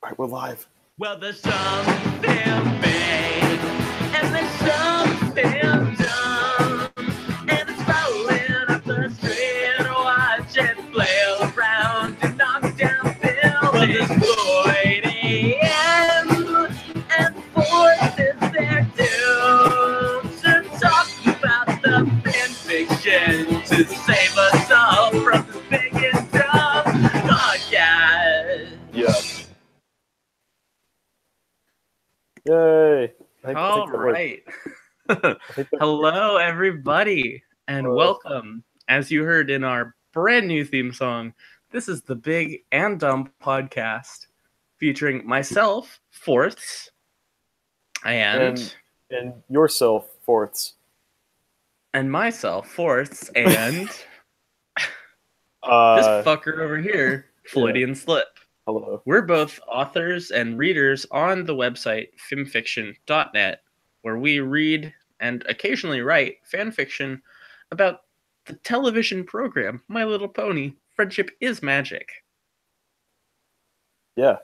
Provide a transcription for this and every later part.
All right, we're live. Well, there's something big, and there's something dumb, and it's rolling up the street. Watch it flail around and knock down buildings. Floyd AM and forces their due to talk about the fan fiction to save us all from this big and dumb podcast. Yeah. Yay. All right. Hello, everybody, and welcome. As you heard in our brand new theme song, this is the Big and Dumb podcast featuring myself, Fourths, and yourself, Fourths. And myself, Fourths, and this fucker over here, Floydian Slip. Hello. We're both authors and readers on the website fimfiction.net, where we read and occasionally write fan fiction about the television program My Little Pony: Friendship is Magic. Yeah.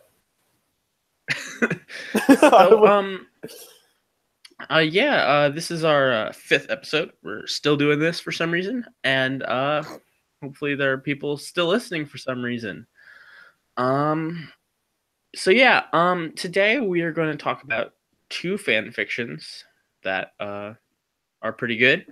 This is our fifth episode. We're still doing this for some reason, and hopefully there are people still listening for some reason. Today we are going to talk about two fan fictions that are pretty good.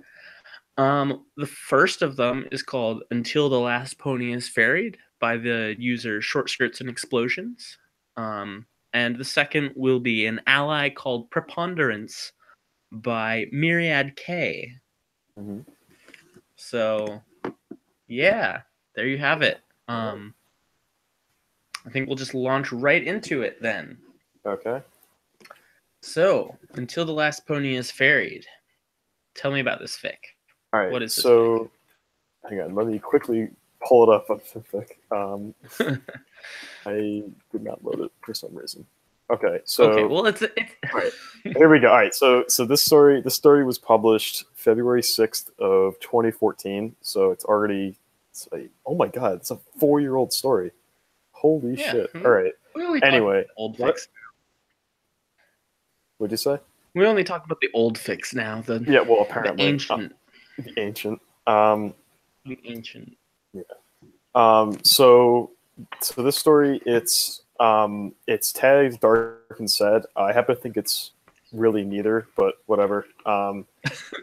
The first of them is called Until the Last Pony is Ferried by the user Short Skirts and Explosions. And the second will be an ally called Preponderance by Myriad K. Mm-hmm. So, yeah, there you have it. I think we'll just launch right into it then. Okay. So, Until the Last Pony is Ferried. Tell me about this fic. All right. What is this so, fic? Hang on. Let me quickly pull it up on fic. I did not load it for some reason. Okay. So. Okay. Well, it's all right. Here we go. All right. So this story was published February 6th of 2014. So it's already. Oh my God! It's a 4-year-old story. Holy shit. All right. Anyway. Old fics. What'd you say? We only talk about the old fics now. Apparently. The ancient. The ancient. The ancient. Yeah. So this story, it's tagged Dark and Said. I happen to think it's really neither, but whatever.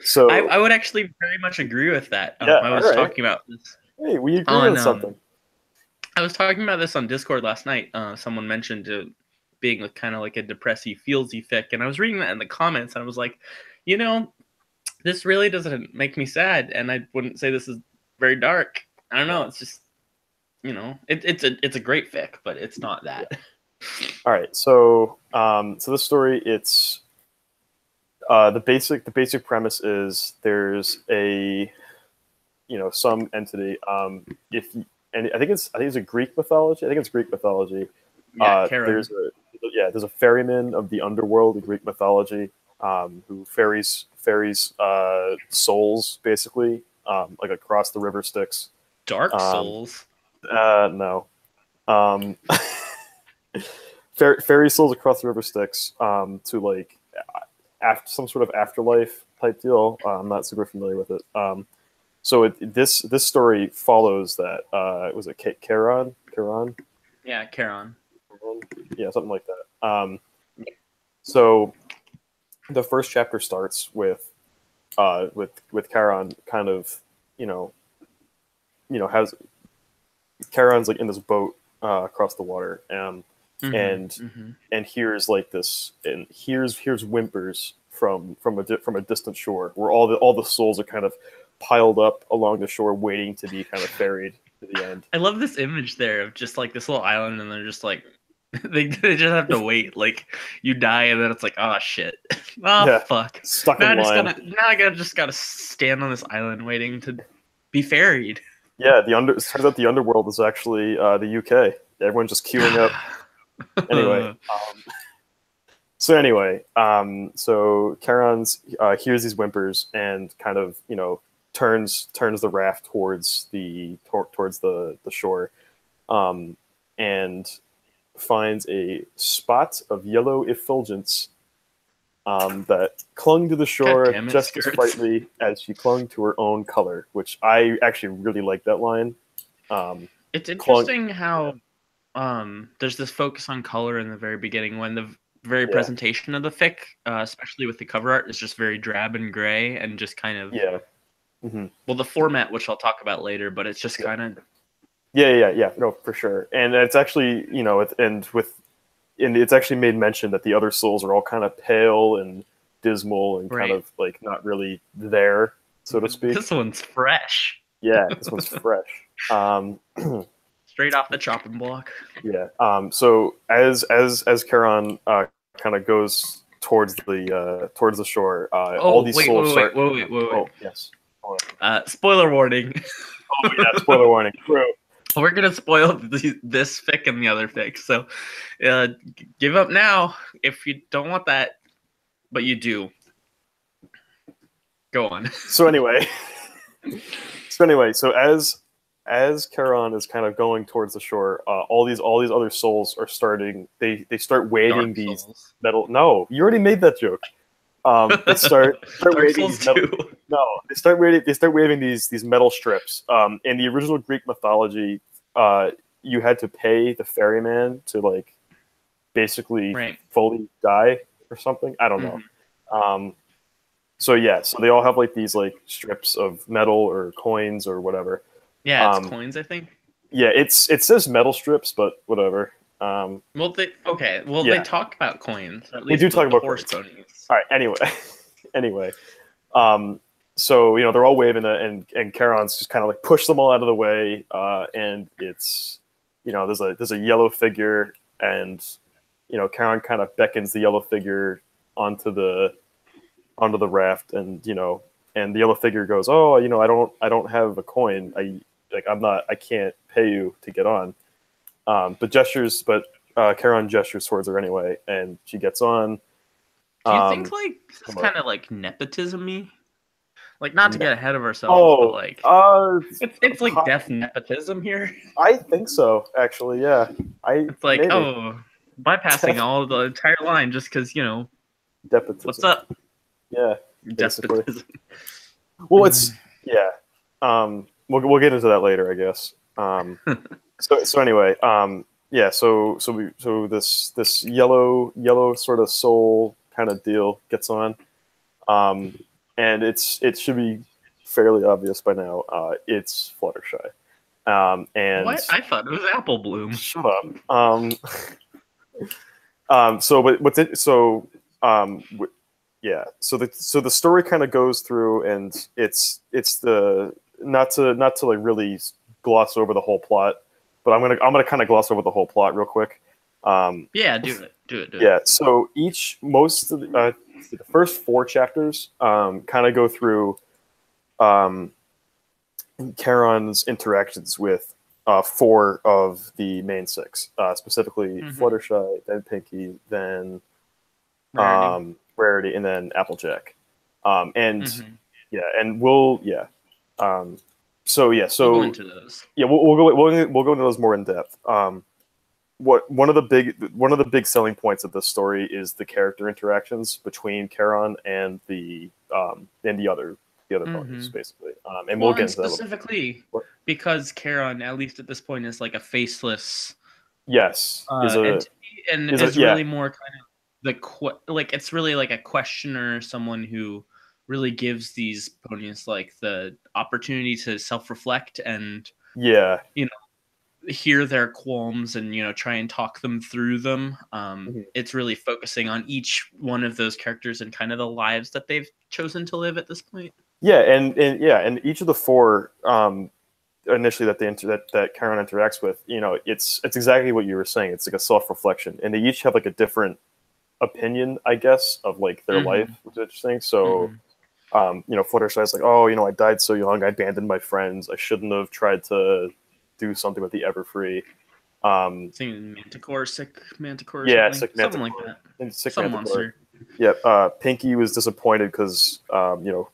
So I would actually very much agree with that. I was talking about this. Hey, we agree on something. I was talking about this on Discord last night. Someone mentioned being kind of like a depressy, feelsy fic, and I was reading that in the comments, and I was like, this really doesn't make me sad, and I wouldn't say this is very dark. I don't know. It's just, it's a great fic, but it's not that. Yeah. All right. So this story, it's the basic premise is there's a some entity. And I think it's a Greek mythology. I think it's Greek mythology. Yeah, there's a ferryman of the underworld in Greek mythology who ferries souls basically like across the river Styx. Dark souls? No. Ferry souls across the river Styx to like some sort of afterlife type deal. I'm not super familiar with it. So this story follows that. Was it Charon? Yeah, Charon. Yeah, something like that. So the first chapter starts with Charon kind of has Charon's like in this boat across the water and hears like this and hears whimpers from a distant shore where all the souls are kind of piled up along the shore waiting to be kind of ferried to the end. I love this image there of just like this little island and they're just like they just have to wait. Like you die and then it's like, oh shit. Fuck. Stuck in line. I gotta stand on this island waiting to be ferried. Yeah, it turns out the underworld is actually the UK. Everyone's just queuing up. Anyway. So Charon's hears these whimpers and kind of, turns the raft towards the shore, and finds a spot of yellow effulgence that clung to the shore God damn it, just as skirts. brightly as she clung to her own color, which I actually really like that line. It's interesting how there's this focus on color in the very beginning when the very Yeah. presentation of the fic, especially with the cover art, is just very drab and gray and just kind of Yeah. Mm-hmm. well, the format, which I'll talk about later, but it's just Yeah. kind of Yeah. No, for sure. And it's actually, you know, and it's actually made mention that the other souls are all kind of pale and dismal and kind Right. of like not really there, so to speak. This one's fresh, Yeah, this one's fresh. straight off the chopping block. Yeah. So as Charon kind of goes towards the shore, all these souls start. wait. Oh yes. Spoiler warning. Oh yeah. Spoiler warning. True. We're gonna spoil this fic and the other fic, so give up now if you don't want that, but you do. Go on. So anyway, so as Charon is kind of going towards the shore, all these other souls are starting. They start waving Dark these Souls. metal. No, you already made that joke. They start Dark waving Souls these metal, 2. no, they start waving these metal strips. In the original Greek mythology, you had to pay the ferryman to like basically Right. fully die or something. I don't know. So yeah, so they all have like these like strips of metal or coins or whatever. Yeah, it's coins, I think. Yeah, it says metal strips, but whatever. Well, they Yeah. talk about coins. At We least do with talk the about horse coins. ponies. All right. Anyway, so you know they're all waving it, and Charon's just kind of like push them all out of the way, and it's you know there's a yellow figure, and you know Charon kind of beckons the yellow figure onto the raft, and you know, and the yellow figure goes, oh, you know, I don't have a coin, I can't pay you to get on, but Charon gestures towards her anyway, and she gets on. Do you think like this is come on. kind of like nepotism-y? Like not to get ahead of ourselves, Oh, but like it's like def nepotism here. I think so, actually. Yeah, It's like maybe. bypassing all the entire line just because Nepotism. what's up? Yeah, basically. Despotism. Well, it's yeah. We'll get into that later, I guess. So anyway, yeah. So this yellow sort of soul kind of deal gets on, and it should be fairly obvious by now. It's Fluttershy, and What? I thought it was Apple Bloom. shut up. So but what's it? So yeah. So the story kind of goes through, and it's the not to like really gloss over the whole plot, but I'm gonna kind of gloss over the whole plot real quick. Yeah, do it. Yeah. So most of the first 4 chapters kind of go through Charon's interactions with 4 of the main 6, specifically Fluttershy, then Pinkie, then Rarity, and then Applejack. Yeah, and we'll so we'll go into those. Yeah, we'll go into those more in depth. One of the big selling points of this story is the character interactions between Charon and the other ponies, basically. And we'll get into that specifically because Charon, at least at this point, is like a faceless yes entity, and is really more kind of it's really like a questioner, someone who really gives these ponies like the opportunity to self-reflect and hear their qualms and try and talk them through them. It's really focusing on each one of those characters and kind of the lives that they've chosen to live at this point. And each of the 4 initially that Charon interacts with, it's exactly what you were saying. It's like a self-reflection, and they each have like a different opinion, I guess, of like their life, which is interesting. So Fluttershy's like, oh, I died so young, I abandoned my friends, I shouldn't have tried to do something with the Everfree. Singing Manticore, sick Manticore, sick something Manticore. like that. Sick Some Manticore. monster. Yeah, Pinkie was disappointed because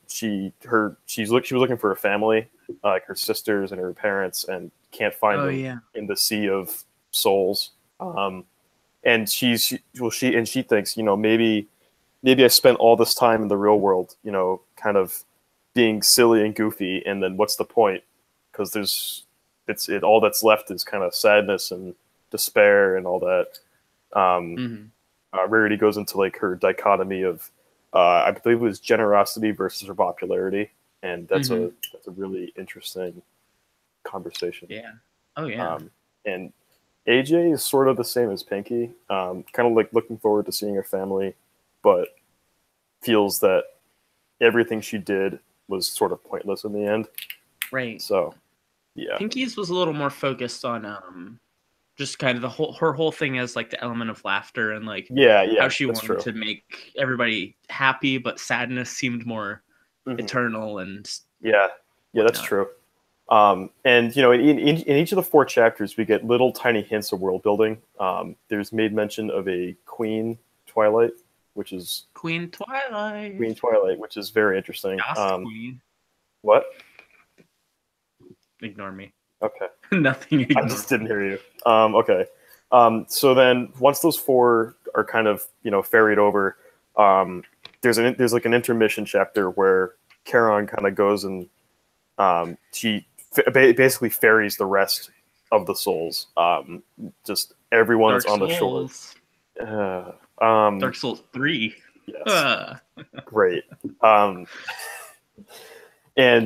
she was looking for a family, like her sisters and her parents, and can't find them in the sea of souls. And she thinks, maybe I spent all this time in the real world, kind of being silly and goofy, and then what's the point? Because all that's left is kind of sadness and despair and all that. Rarity goes into like her dichotomy of, I believe it was generosity versus her popularity, and that's a really interesting conversation. Yeah. Oh yeah. And AJ is sort of the same as Pinky, kind of like looking forward to seeing her family, but feels that everything she did was sort of pointless in the end. Right. So, yeah. Pinky's was a little more focused on just kind of her whole thing as like the element of laughter and like how she wanted to make everybody happy, but sadness seemed more eternal and that's true. And in each of the 4 chapters, we get little tiny hints of world building. There's made mention of a Queen Twilight, which is Queen Twilight, which is very interesting. Queen. What? Ignore me. Okay. Nothing. I just didn't hear you. Okay. So then, once those 4 are kind of ferried over, there's like an intermission chapter where Charon kind of goes and she basically ferries the rest of the souls. Just everyone's Dark on the shore. Dark Souls 3. Yes. Great. And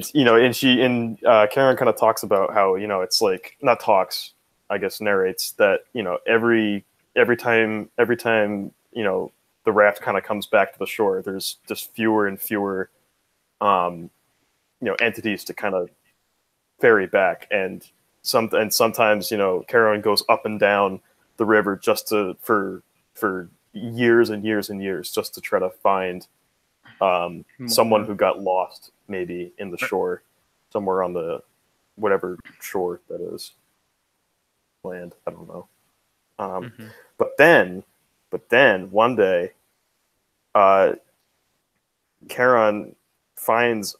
Charon kind of talks about how it's like, not talks, I guess narrates that every time the raft kind of comes back to the shore, there's just fewer and fewer entities to kind of ferry back, and sometimes Charon goes up and down the river just for years and years and years just to try to find someone who got lost, maybe in the shore, somewhere on the whatever shore that is, land. I don't know. But then one day, Charon finds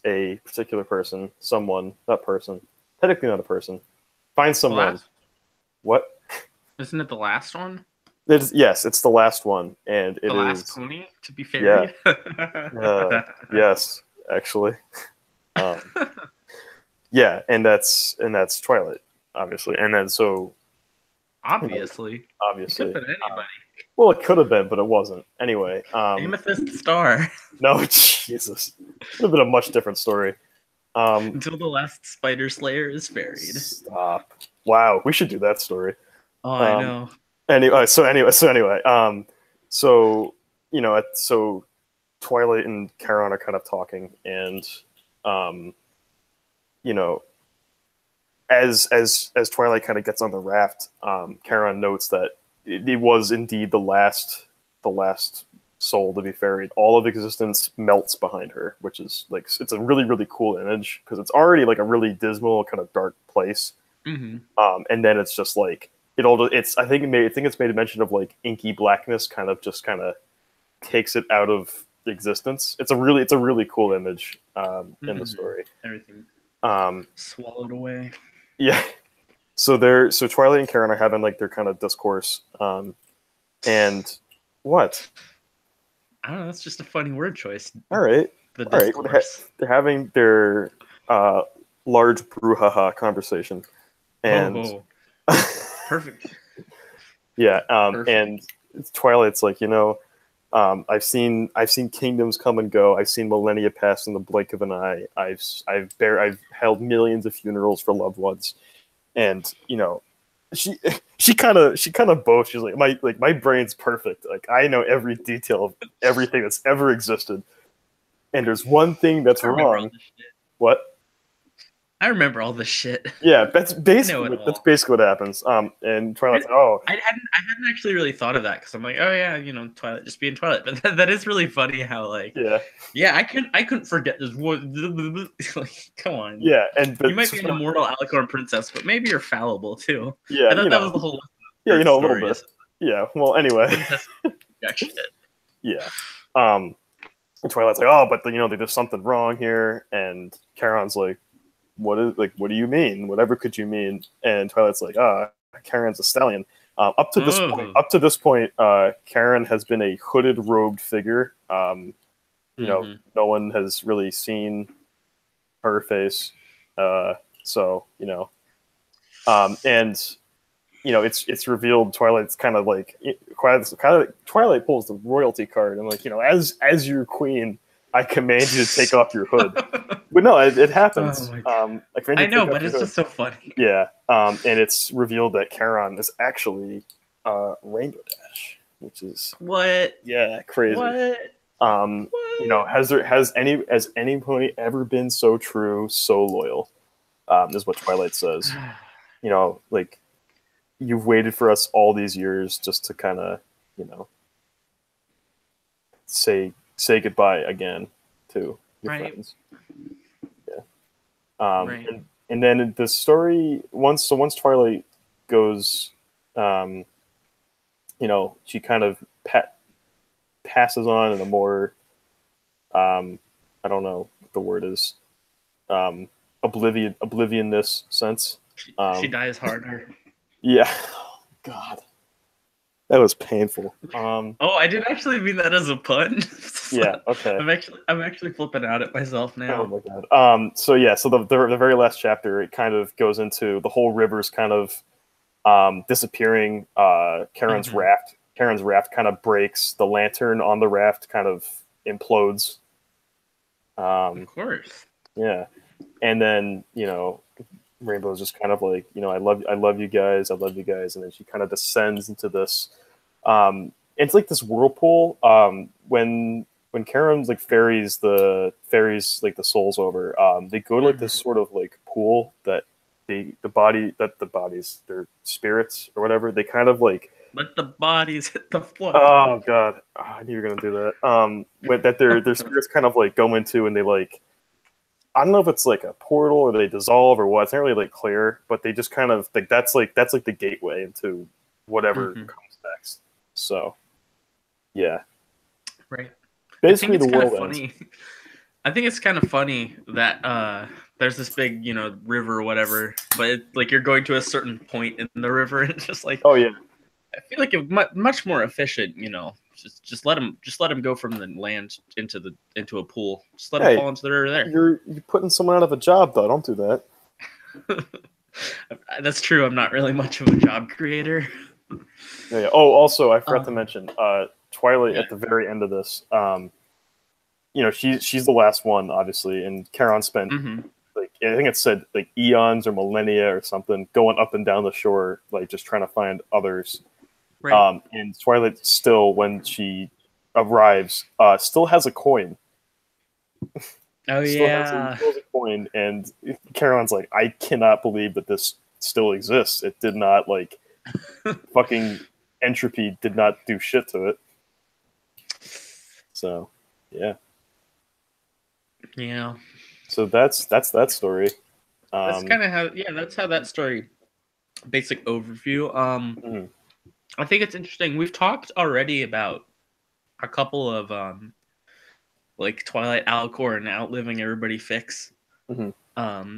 a particular person, technically not a person, finds someone. What? Isn't it the last one? Yes, it's the last one, and it is the last pony to be ferried. Yeah. Yes, actually. Yeah, and that's Twilight, obviously, and then so obviously, it could have been anybody. Well, it could have been, but it wasn't. Anyway, Amethyst Star. No, Jesus, it would have been a much different story. Until the last Spider Slayer is ferried. Stop! Wow, we should do that story. Oh, I know. So Twilight and Charon are kind of talking, and as Twilight kind of gets on the raft, Charon notes that it was indeed the last soul to be ferried. All of existence melts behind her, which is like, it's a really, really cool image because it's already like a really dismal, kind of dark place. And then it's just like I think it's made a mention of like inky blackness kind of takes it out of existence. It's a really cool image in the story. Everything swallowed away. Yeah. So Twilight and Charon are having like their kind of discourse. And what? I don't know. That's just a funny word choice. All right. The discourse. They're having their large brouhaha conversation, and perfect. Yeah. Perfect. And Twilight's like, I've seen kingdoms come and go. I've seen millennia pass in the blink of an eye. I've held millions of funerals for loved ones, and she kind of boasts. She's like my brain's perfect. Like, I know every detail of everything that's ever existed, and there's one thing that's wrong. What? I remember all this shit. Yeah, that's basically what happens. And Twilight's I hadn't actually really thought of that because I'm like, oh yeah, Twilight just being Twilight. But that is really funny how like I couldn't forget this one. Like, come on. Yeah, you might be an immortal Alicorn princess, but maybe you're fallible too. Yeah, I thought that was the whole. Yeah, a little bit. Yeah. Well, anyway. Yeah. And Twilight's like, but there's something wrong here, and Charon's like, what do you mean? Whatever could you mean? And Twilight's like, Charon's a stallion. Up to this point, Charon has been a hooded, robed figure. You know, no one has really seen her face. So you know, and you know, it's revealed. Twilight's kind of like Twilight pulls the royalty card and like, you know, as your queen, I command you to take off your hood. But no, it happens. I know, but it's just so funny. Yeah, and it's revealed that Charon is actually Rainbow Dash, which is what? Yeah, crazy. What? You know, has any pony ever been so true, so loyal? Is what Twilight says. You know, like, you've waited for us all these years just to kind of, you know, say goodbye again to your friends. Yeah. And then the story once Twilight goes, you know, she kind of passes on in a more, I don't know what the word is, oblivionness sense. She dies harder. Yeah. God. That was painful. Oh, I didn't actually mean that as a pun. Yeah, okay. I'm actually flipping out at myself now. Oh my god. So the very last chapter, it kind of goes into the whole river's kind of disappearing. Charon's raft kind of breaks. The lantern on the raft kind of implodes. Of course. Yeah. And then, you know, Rainbow's just kind of like, you know, I love you guys, and then she kind of descends into this. It's like this whirlpool. When Charon's like ferries like the souls over, they go to like this sort of like pool that the bodies, their spirits or whatever, they kind of like let the bodies hit the floor. Oh god, I knew you were gonna do that. That their spirits kind of like go into, and they like, I don't know if it's like a portal or they dissolve or what. It's not really like clear, but they just kind of like that's like the gateway into whatever comes next. So, yeah, right. Basically, the world ends. I think it's kind of funny that there's this big, you know, river or whatever, but like you're going to a certain point in the river, and it's just like, oh yeah, I feel like it's much more efficient, you know. Just let him go from the land into a pool. Just let him fall into the river there. You're putting someone out of a job, though. Don't do that. That's true. I'm not really much of a job creator. Yeah. Oh, also, I forgot to mention, Twilight at the very end of this. You know, she's the last one, obviously, and Charon spent like, I think it said like eons or millennia or something going up and down the shore, like just trying to find others. Right. And Twilight still, when she arrives, still has a coin. Oh still yeah, has a coin, and Charon's like, I cannot believe that this still exists. It did not like fucking entropy did not do shit to it. So, yeah. Yeah. So that's that story. That's kind of that's how that story. Basic overview. I think it's interesting. We've talked already about a couple of like Twilight Alcor and Outliving Everybody Fix. Oh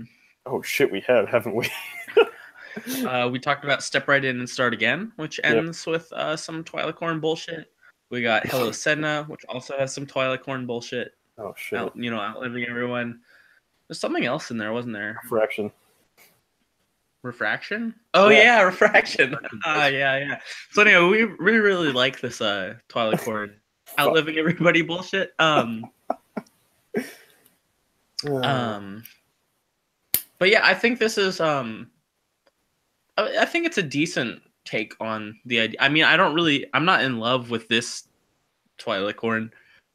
shit, we have, haven't we? We talked about Step Right In and Start Again, which ends with some Twi'lek bullshit. We got Hello Sedna, which also has some Twi'lek bullshit. Oh shit! Outliving Everyone. There's something else in there, wasn't there? Refraction? Oh yeah, Refraction. Yeah. So anyway, we really like this Twi'lek Outliving Everybody bullshit. But yeah, I think this is I think it's a decent take on the idea. I mean, I'm not in love with this Twi'lek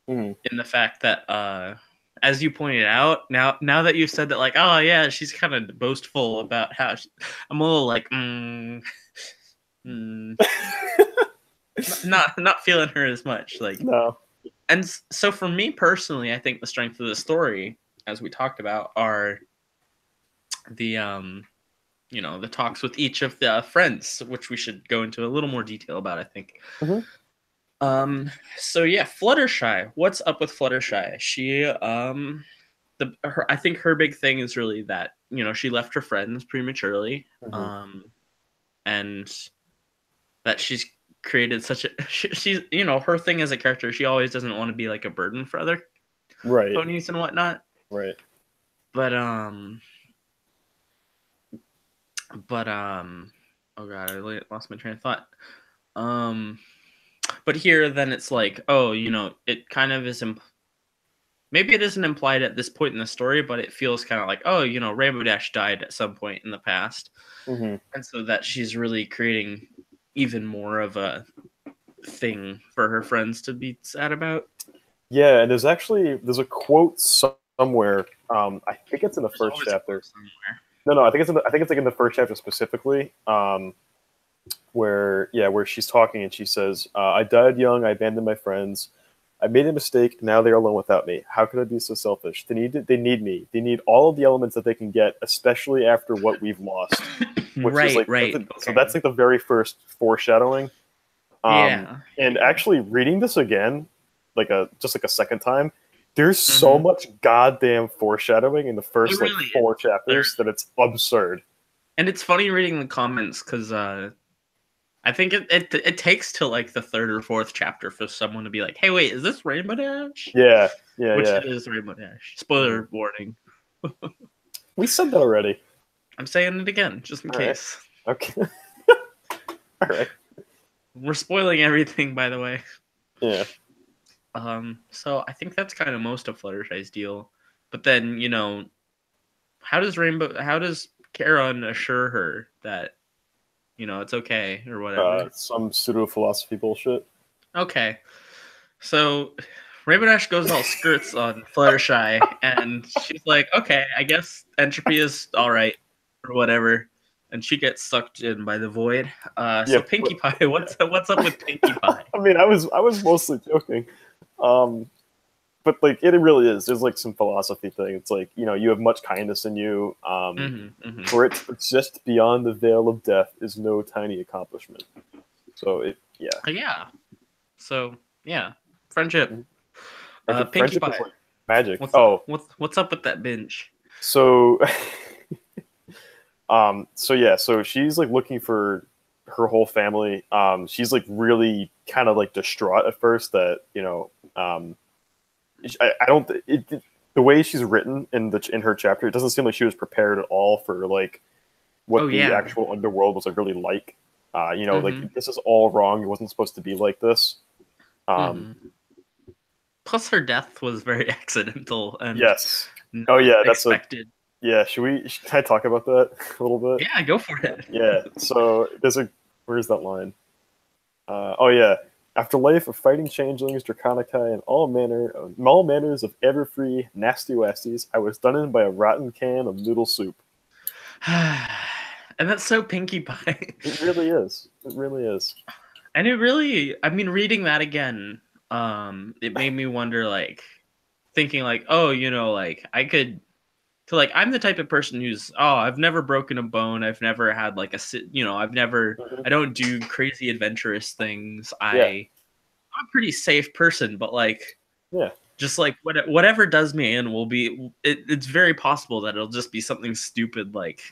in the fact that as you pointed out, now that you've said that, like, oh yeah, she's kind of boastful about how I'm a little like, not feeling her as much, like, no. And so for me personally, I think the strength of the story, as we talked about, are the the talks with each of the friends, which we should go into a little more detail about, I think. So yeah, Fluttershy. What's up with Fluttershy? She I think her big thing is really that, she left her friends prematurely. and that she's created such a she's her thing as a character. She always doesn't want to be like a burden for other ponies and whatnot. Right. But oh god, I lost my train of thought. But here then it's like, oh, it kind of is maybe it isn't implied at this point in the story, but it feels kind of like, oh, Rainbow Dash died at some point in the past. Mm-hmm. And so that she's really creating even more of a thing for her friends to be sad about. Yeah, and there's a quote somewhere. I think it's in the first chapter. No, I think it's like in the first chapter specifically. Where she's talking and she says, "I died young. I abandoned my friends. I made a mistake. Now they're alone without me. How could I be so selfish? They need me. They need all of the elements that they can get, especially after what we've lost." Right. So that's like the very first foreshadowing. And actually reading this again, just a second time, there's so much goddamn foreshadowing in the first really 4 chapters that it's absurd. And it's funny reading the comments because I think it takes till like the 3rd or 4th chapter for someone to be like, "Hey, wait, is this Rainbow Dash?" Yeah. Which it is Rainbow Dash. Spoiler warning. We said that already. I'm saying it again, just in case. Right. Okay. All right. We're spoiling everything, by the way. Yeah. So I think that's kind of most of Fluttershy's deal. But then, how does Charon assure her that, it's okay or whatever? Some pseudo-philosophy bullshit. Okay. So Rainbow Dash goes all skirts on Fluttershy, and she's like, okay, I guess entropy is all right or whatever. And she gets sucked in by the void. So Pinkie Pie, what's up with Pinkie Pie? I mean, I was mostly joking. But like it really is. There's like some philosophy thing. It's like, you have much kindness in you. For it to exist beyond the veil of death is no tiny accomplishment. So yeah. So yeah, friendship. Pinkie friendship Pie. is like magic. What's up with that binge? So so she's like looking for her whole family. She's like really kind of like distraught at first that I don't. The way she's written in her chapter, it doesn't seem like she was prepared at all for like what the actual underworld was like really like. Like this is all wrong. It wasn't supposed to be like this. Plus, her death was very accidental and yes. Oh yeah, that's expected. Yeah, can I talk about that a little bit? Yeah, go for it. Yeah, so where's that line? After life of fighting changelings, Draconici, and all manners of ever-free nasty wasties, I was done in by a rotten can of noodle soup. And that's so Pinkie Pie. It really is. It really is. And it really, I mean, reading that again, it made me wonder, like, thinking like, oh, like I could. So like I'm the type of person who's I've never broken a bone. I've never had like I've never I don't do crazy adventurous things. I'm a pretty safe person, but like just like whatever does me in will be it's very possible that it'll just be something stupid like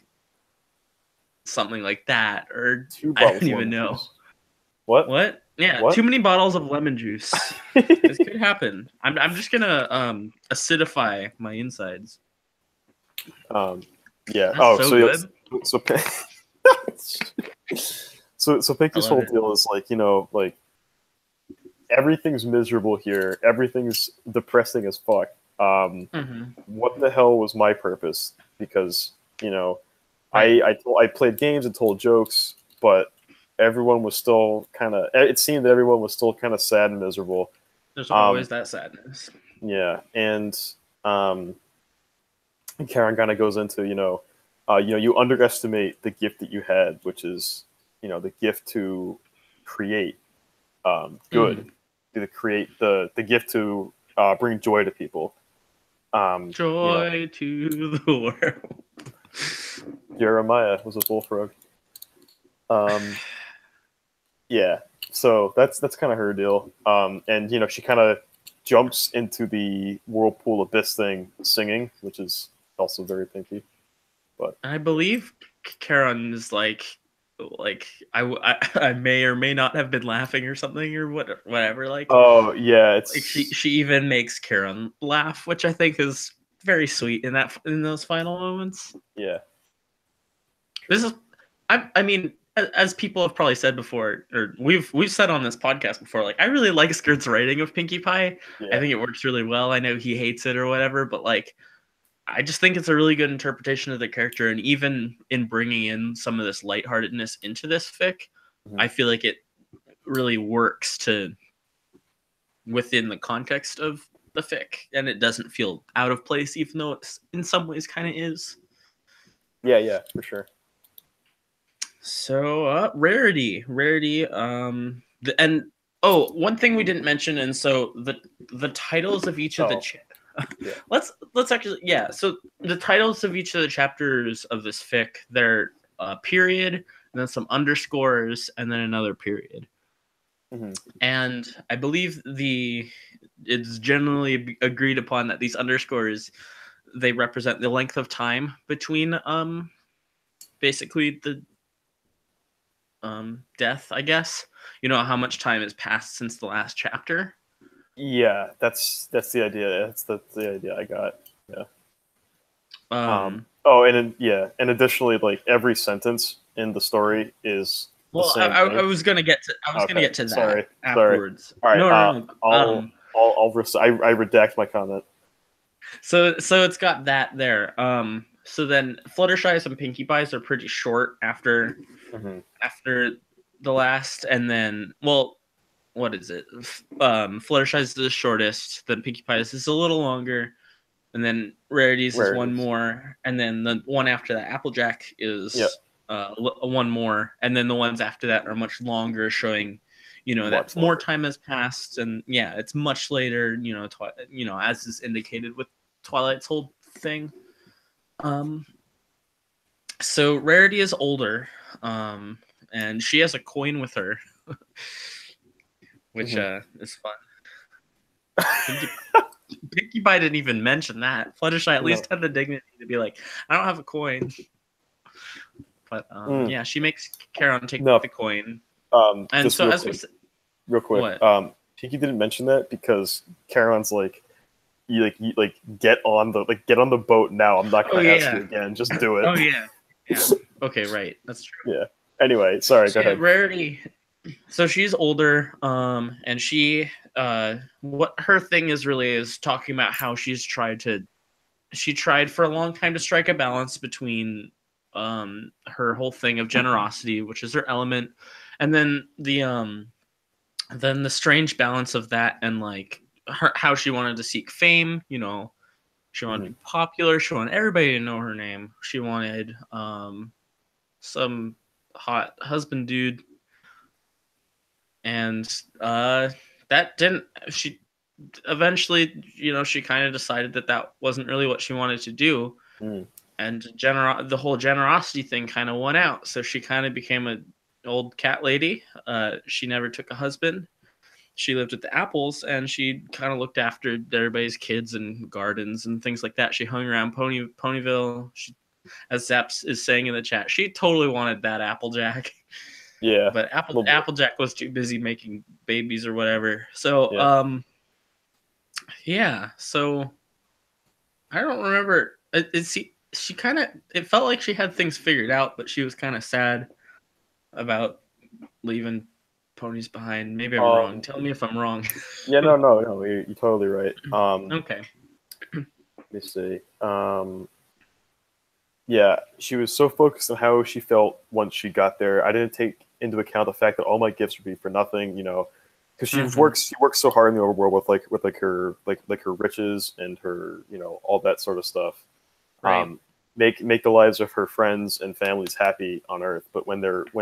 something like that or I don't even know. What? Yeah, what? Too many bottles of lemon juice. This could happen. I'm just gonna acidify my insides. Yeah. That's So Pinkie's whole deal is like, like everything's miserable here. Everything's depressing as fuck. What the hell was my purpose? Because, I played games and told jokes, but everyone was still it seemed that everyone was still kind of sad and miserable. There's always that sadness. Yeah. And Charon kind of goes into, you underestimate the gift that you had, which is, the gift to create good, to create the gift to bring joy to people. Joy to the world. Jeremiah was a bullfrog. Yeah, so that's kind of her deal. And she kind of jumps into the whirlpool abyss thing singing, which is also very Pinkie. But I believe Charon is like like I may or may not have been laughing or something or whatever. Like, oh yeah, it's like she even makes Karen laugh, which I think is very sweet in those final moments. Yeah, this is I mean, as people have probably said before, or we've said on this podcast before, like, I really like Skirt's writing of Pinkie Pie. yeah. I think it works really well. I know he hates it or whatever, but like, I just think it's a really good interpretation of the character, and even in bringing in some of this lightheartedness into this fic, I feel like it really works within the context of the fic, and it doesn't feel out of place, even though it's in some ways kind of is. Yeah, for sure. So Rarity, one thing we didn't mention, and so the titles of each of the let's actually, so the titles of each of the chapters of this fic, they're period, and then some underscores, and then another period. And I believe it's generally agreed upon that these underscores, they represent the length of time between basically the death, I guess. You know, how much time has passed since the last chapter. Yeah, that's the idea. That's the idea I got. Yeah. And additionally, like, every sentence in the story is the same I was gonna get to that. Sorry. Afterwards. All right. No. I redact my comment. So it's got that there. So then Fluttershy's and Pinkie Pie's are pretty short after the last, and then, well, what is it? Fluttershy's is the shortest, then Pinkie Pie's is a little longer, and then Rarity's is one more, and then the one after that, Applejack, is one more, and then the ones after that are much longer, showing, you know, that more time has passed, and it's much later, you know, as is indicated with Twilight's whole thing. So Rarity is older, and she has a coin with her, which is fun. Pinkie Pie didn't even mention that. Fluttershy at least had the dignity to be like, I don't have a coin. But she makes Charon take the coin. And so as we said, real quick, Pinkie didn't mention that because Charon's like, you get on the boat now. I'm not gonna ask you again. Just do it. Oh yeah. Okay, right. That's true. Yeah. Anyway, sorry. Go ahead. Rarity. So she's older, and she, what her thing is really is talking about how she tried for a long time to strike a balance between her whole thing of generosity, which is her element, and then the strange balance of that, and like how she wanted to seek fame. You know, she wanted to be popular. She wanted everybody to know her name. She wanted some hot husband dude. And that didn't. She eventually, you know, she kind of decided that wasn't really what she wanted to do, and the whole generosity thing kind of won out. So she kind of became an old cat lady. She never took a husband. She lived with the apples, and she kind of looked after everybody's kids and gardens and things like that. She hung around Ponyville. She, as Zaps is saying in the chat, she totally wanted that Applejack. Yeah, but Applejack was too busy making babies or whatever. So, So I don't remember. She kind of. It felt like she had things figured out, but she was kind of sad about leaving ponies behind. Maybe I'm wrong. Tell me if I'm wrong. Yeah, no. You're totally right. Okay. Let me see. Yeah, she was so focused on how she felt once she got there. I didn't take into account the fact that all my gifts would be for nothing, you know, because she works so hard in the overworld with her riches and her, you know, all that sort of stuff. Right. Make the lives of her friends and families happy on Earth, but when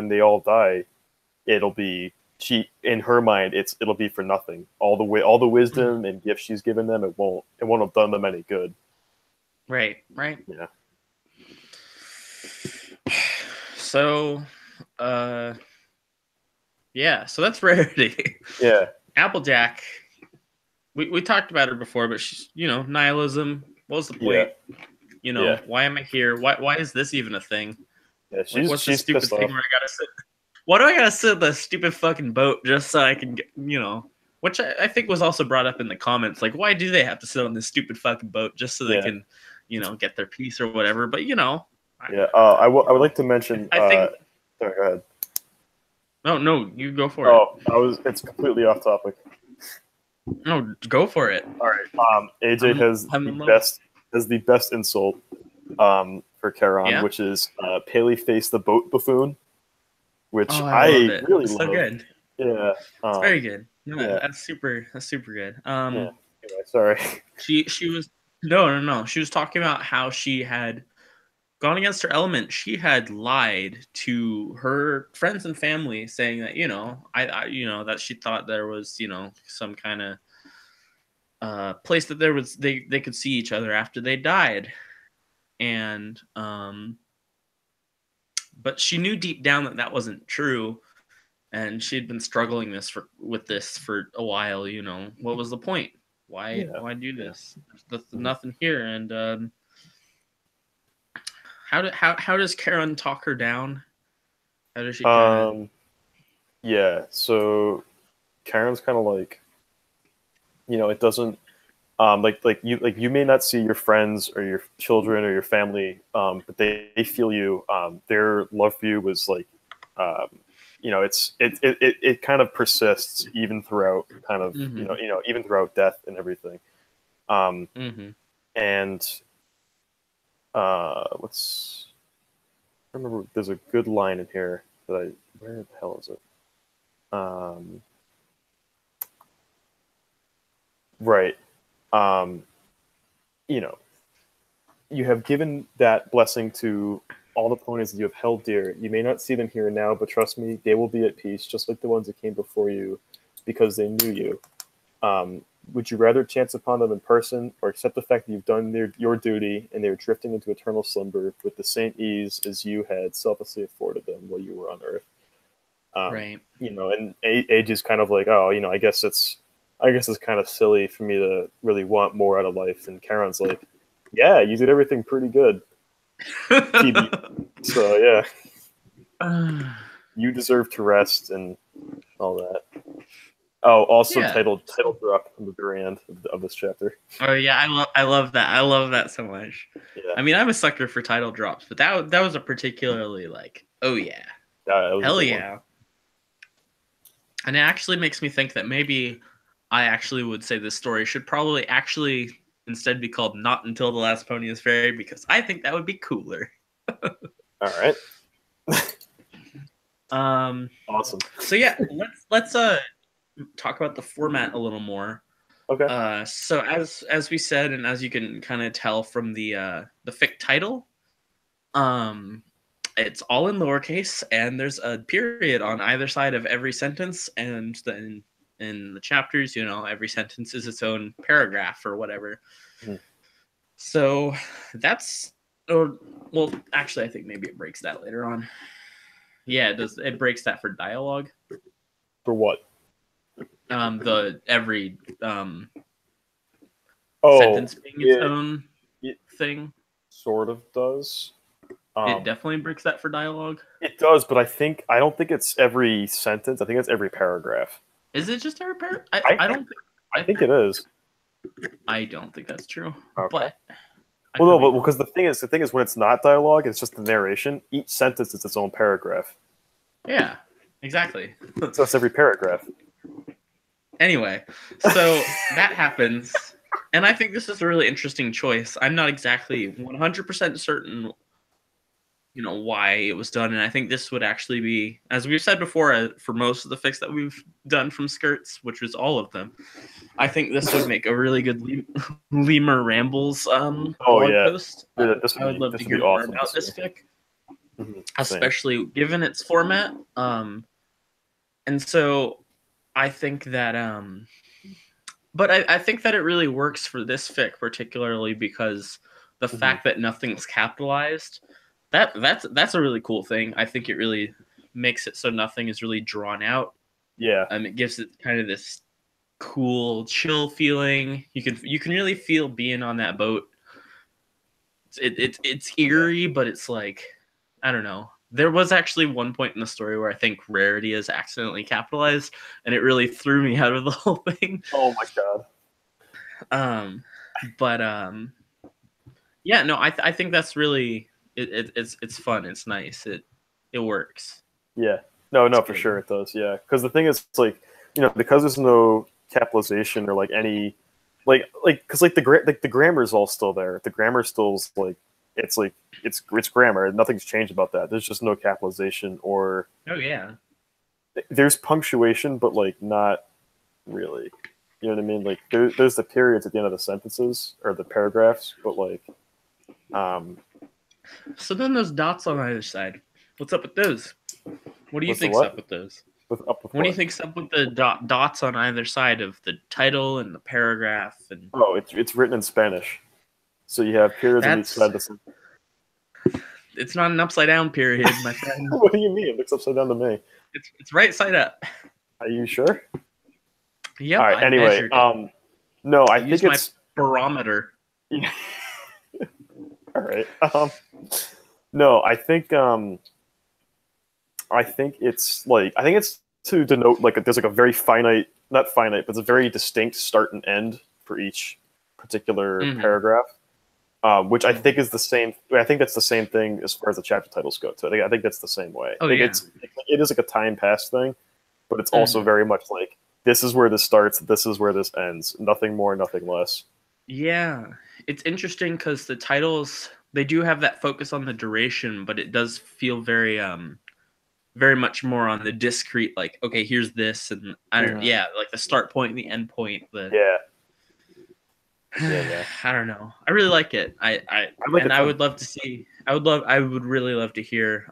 they all die, it'll be, in her mind, it'll be for nothing. All the wisdom and gifts she's given them, it won't have done them any good. Right. Yeah. So, so that's Rarity. Yeah. Applejack, we talked about her before, but she's, you know, nihilism. What was the point? You know, why am I here? Why is this even a thing? Yeah, Like, what's the she's stupid pissed thing off. where I gotta sit? Why do I gotta sit in the stupid fucking boat just so I can get, which I think was also brought up in the comments. Like, why do they have to sit on this stupid fucking boat just so they can, get their piece or whatever? But Yeah. I would like to mention. I think. Sorry, go ahead. No, you go for it. It's completely off topic. No, go for it. All right. AJ has the best insult for Charon, which is Paley Face the boat buffoon, which I really love. So good. Yeah, it's very good. No, that's super good. Anyway, sorry. She was no. She was talking about how she had gone against her element. She had lied to her friends and family, saying that I that she thought there was some kind of place that there was they could see each other after they died, and but she knew deep down that wasn't true, and she'd been struggling with this for a while. What was the point? Why do this? There's nothing here. And how does Karen talk her down? How does she? So Karen's kind of like, it doesn't. Like you may not see your friends or your children or your family, but they feel you. Their love for you was like, it kind of persists even throughout kind of even throughout death and everything. And let's remember. There's a good line in here that where the hell is it? Right. You have given that blessing to all the ponies that you have held dear. You may not see them here now, but trust me, they will be at peace, just like the ones that came before you, because they knew you. Would you rather chance upon them in person, or accept the fact that you've done your duty and they are drifting into eternal slumber with the same ease as you had selflessly afforded them while you were on Earth? Right. And Age is kind of like, I guess it's kind of silly for me to really want more out of life. And Charon's like, yeah, you did everything pretty good. So yeah, you deserve to rest and all that. Oh, also title drop from the very end of this chapter. Oh yeah, I love that. I love that so much. Yeah. I mean, I'm a sucker for title drops, but that was a particularly like, oh yeah, hell yeah. One. And it actually makes me think that maybe I actually would say this story should probably actually instead be called Not Until the Last Pony is Ferried, because I think that would be cooler. All right. Awesome. So yeah, let's talk about the format a little more. Okay. So as we said, and as you can kind of tell from the fic title, it's all in lowercase, and there's a period on either side of every sentence, and then in the chapters, every sentence is its own paragraph or whatever. So that's, well, actually, I think maybe it breaks that later on. Yeah, it does. It breaks that for dialogue. For what? Every sentence being its own thing. Sort of does. It definitely breaks that for dialogue. It does, but I don't think it's every sentence. I think it's every paragraph. Is it just every paragraph? I think it is. I don't think that's true. Okay. But because the thing is when it's not dialogue, it's just the narration. Each sentence is its own paragraph. Yeah, exactly. So it's every paragraph. Anyway, so that happens, and I think this is a really interesting choice. I'm not exactly 100% certain, why it was done, and I think this would actually be, as we've said before, for most of the fics that we've done from Skirts, which was all of them, I think this would make a really good Lemur Rambles blog post. I would love to hear more about this fic, especially given its format. And so I think that, but I think that it really works for this fic, particularly because the fact that nothing's capitalized, that's a really cool thing. I think it really makes it so nothing is really drawn out. Yeah. It gives it kind of this cool, chill feeling. You can really feel being on that boat. It's eerie, but it's like, I don't know. there was actually one point in the story where I think rarity is accidentally capitalized, and it really threw me out of the whole thing. Oh my god. But yeah, no, I think that's really it's fun. It's nice. It works. Yeah. No, for sure it does. Yeah, because the thing is, it's like, you know, because there's no capitalization or like any because like the grammar is all still there. The grammar still's like it's grammar. Nothing's changed about that. There's just no capitalization or oh yeah. There's punctuation, but like not really. You know what I mean? Like there's the periods at the end of the sentences or the paragraphs, but like So then those dots on either side. What's up with those? What do you think's up with those? What do you think's up with the dots on either side of the title and the paragraph? And oh, it's written in Spanish, so you have periods on each side of the sentence. It's not an upside down period, my friend. What do you mean? It looks upside down to me. It's right side up. Are you sure? Yeah. All right. Anyway, no, I think it's my barometer. All right. No, I think it's to denote like there's like a very finite, not finite, but it's a very distinct start and end for each particular paragraph, which I think is the same. I think that's the same thing as far as the chapter titles go too. I think that's the same way. Oh, yeah. It is like a time pass thing, but it's also very much like this is where this starts, this is where this ends. Nothing more, nothing less. Yeah, it's interesting because the titles, they do have that focus on the duration, but it does feel very very much more on the discrete, like, okay, here's this, and I don't like the start point and the end point. Yeah. I don't know. I really like it. I would love to see. I would really love to hear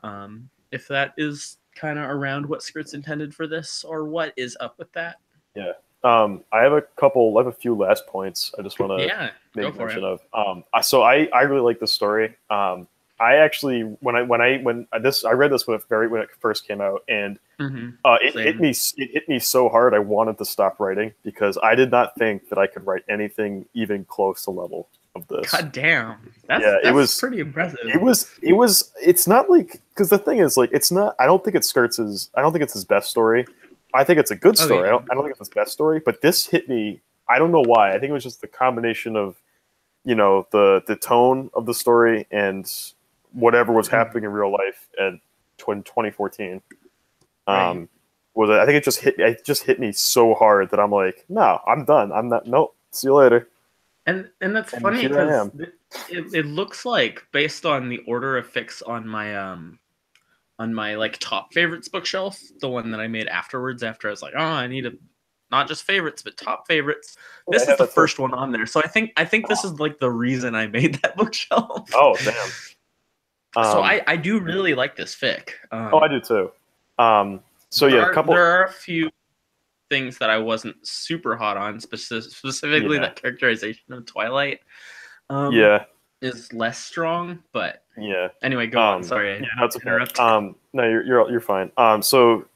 if that is kind of around what Scritt's intended for this, or what is up with that. Yeah. I have a few last points I just want to make mention of. So I really like this story. I actually when I read this when it first came out, and it hit me so hard I wanted to stop writing because I did not think that I could write anything even close to level of this. God damn. That's it was pretty impressive. It's not like, because the thing is, like, it's not, I don't think it's his best story. I think it's a good story. I don't think it's his best story, but this hit me. I don't know why. I think it was just the combination of, you know, the tone of the story and whatever was happening in real life at 2014. I think it just hit me so hard that I'm like, no, I'm done. I'm not. Nope. See you later. And that's funny because it looks like, based on the order of fix on my like top favorites bookshelf, the one that I made afterwards after I was like, oh, I need not just favorites but top favorites. This is the first one on there, so I think this is like the reason I made that bookshelf. Oh damn. So I do really like this fic. I do too. So yeah, there are a few things that I wasn't super hot on, specifically that characterization of Twilight. Is less strong, but anyway, go on. Sorry, that's okay. No, you're fine. So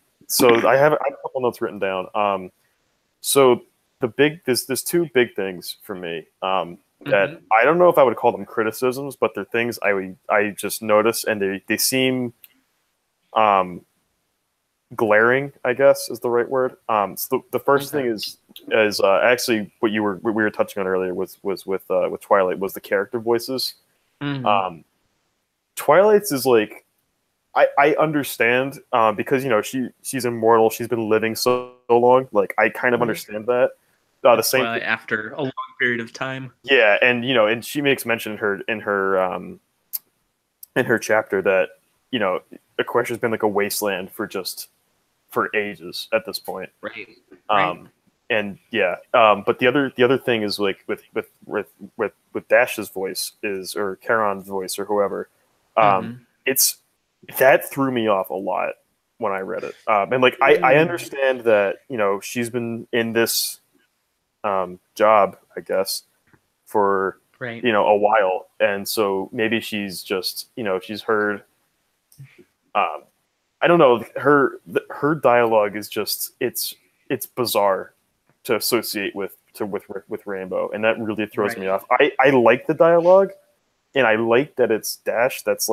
I have a couple notes written down. So there's two big things for me. That I don't know if I would call them criticisms, but they're things I just notice, and they seem glaring, I guess is the right word. So the first thing is actually what we were touching on earlier was with Twilight, was the character voices. Twilight's is like, I understand because, you know, she's immortal, she's been living so long, like I kind of understand that. The same after a long period of time. Yeah, and you know, and she makes mention in her chapter that, you know, Equestria's been like a wasteland for ages at this point. Right. And but the other thing is like with Dash's voice or Charon's voice or whoever, it's that threw me off a lot when I read it. And like I understand that, you know, she's been in this job, I guess, for you know, a while, and so maybe she's just, you know, she's heard I don't know, her dialogue is just it's bizarre to associate with Rainbow, and that really throws me off. I like the dialogue. and I like that it's Dash. That's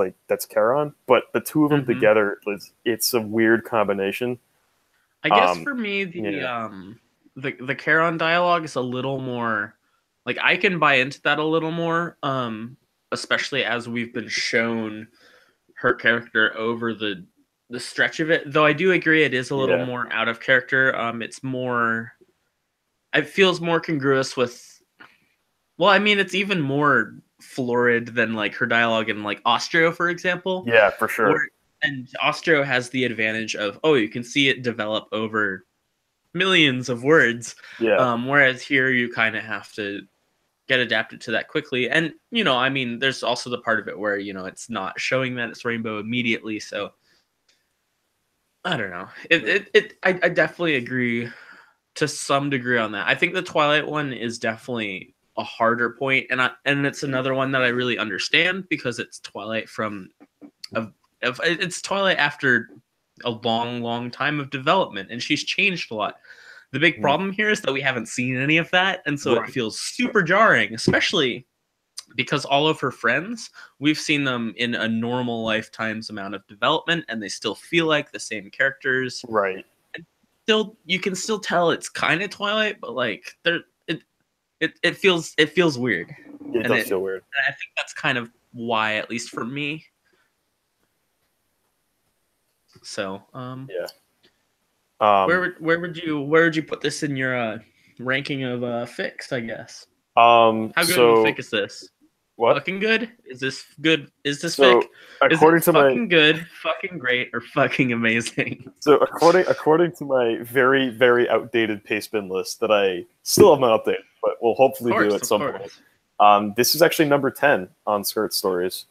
Charon, but the two of them together, it's a weird combination. I guess for me, the Charon dialogue is a little more, like, I can buy into that a little more, especially as we've been shown her character over the stretch of it. Though I do agree it is a little more out of character. It feels more congruous with. Well, I mean, it's even more florid than like her dialogue in like Ostro, for example. Yeah, for sure. And Ostro has the advantage of, you can see it develop over millions of words. Yeah. Whereas here you kind of have to get adapted to that quickly. And, I mean, there's also the part of it where, it's not showing that it's rainbow immediately. So I don't know. I definitely agree to some degree on that. I think the Twilight one is definitely a harder point, and it's another one that I really understand because it's Twilight it's Twilight after a long time of development, and she's changed a lot. The big problem here is that we haven't seen any of that, and so it feels super jarring, especially because all of her friends, we've seen them in a normal lifetime's amount of development, and they still feel like the same characters. Right. You can still tell it's kind of Twilight, but like it feels weird. It does feel weird. And I think that's kind of why, at least for me. So where would you put this in your ranking of fics, I guess? How good of a fic is this? What? Fucking good? Is this good? Is this so, fic? According is it to fucking good, fucking great, or fucking amazing? So according to my very, very outdated Pastebin list that I still have not updated, but we'll hopefully do at some point. This is actually number 10 on Skirt Stories.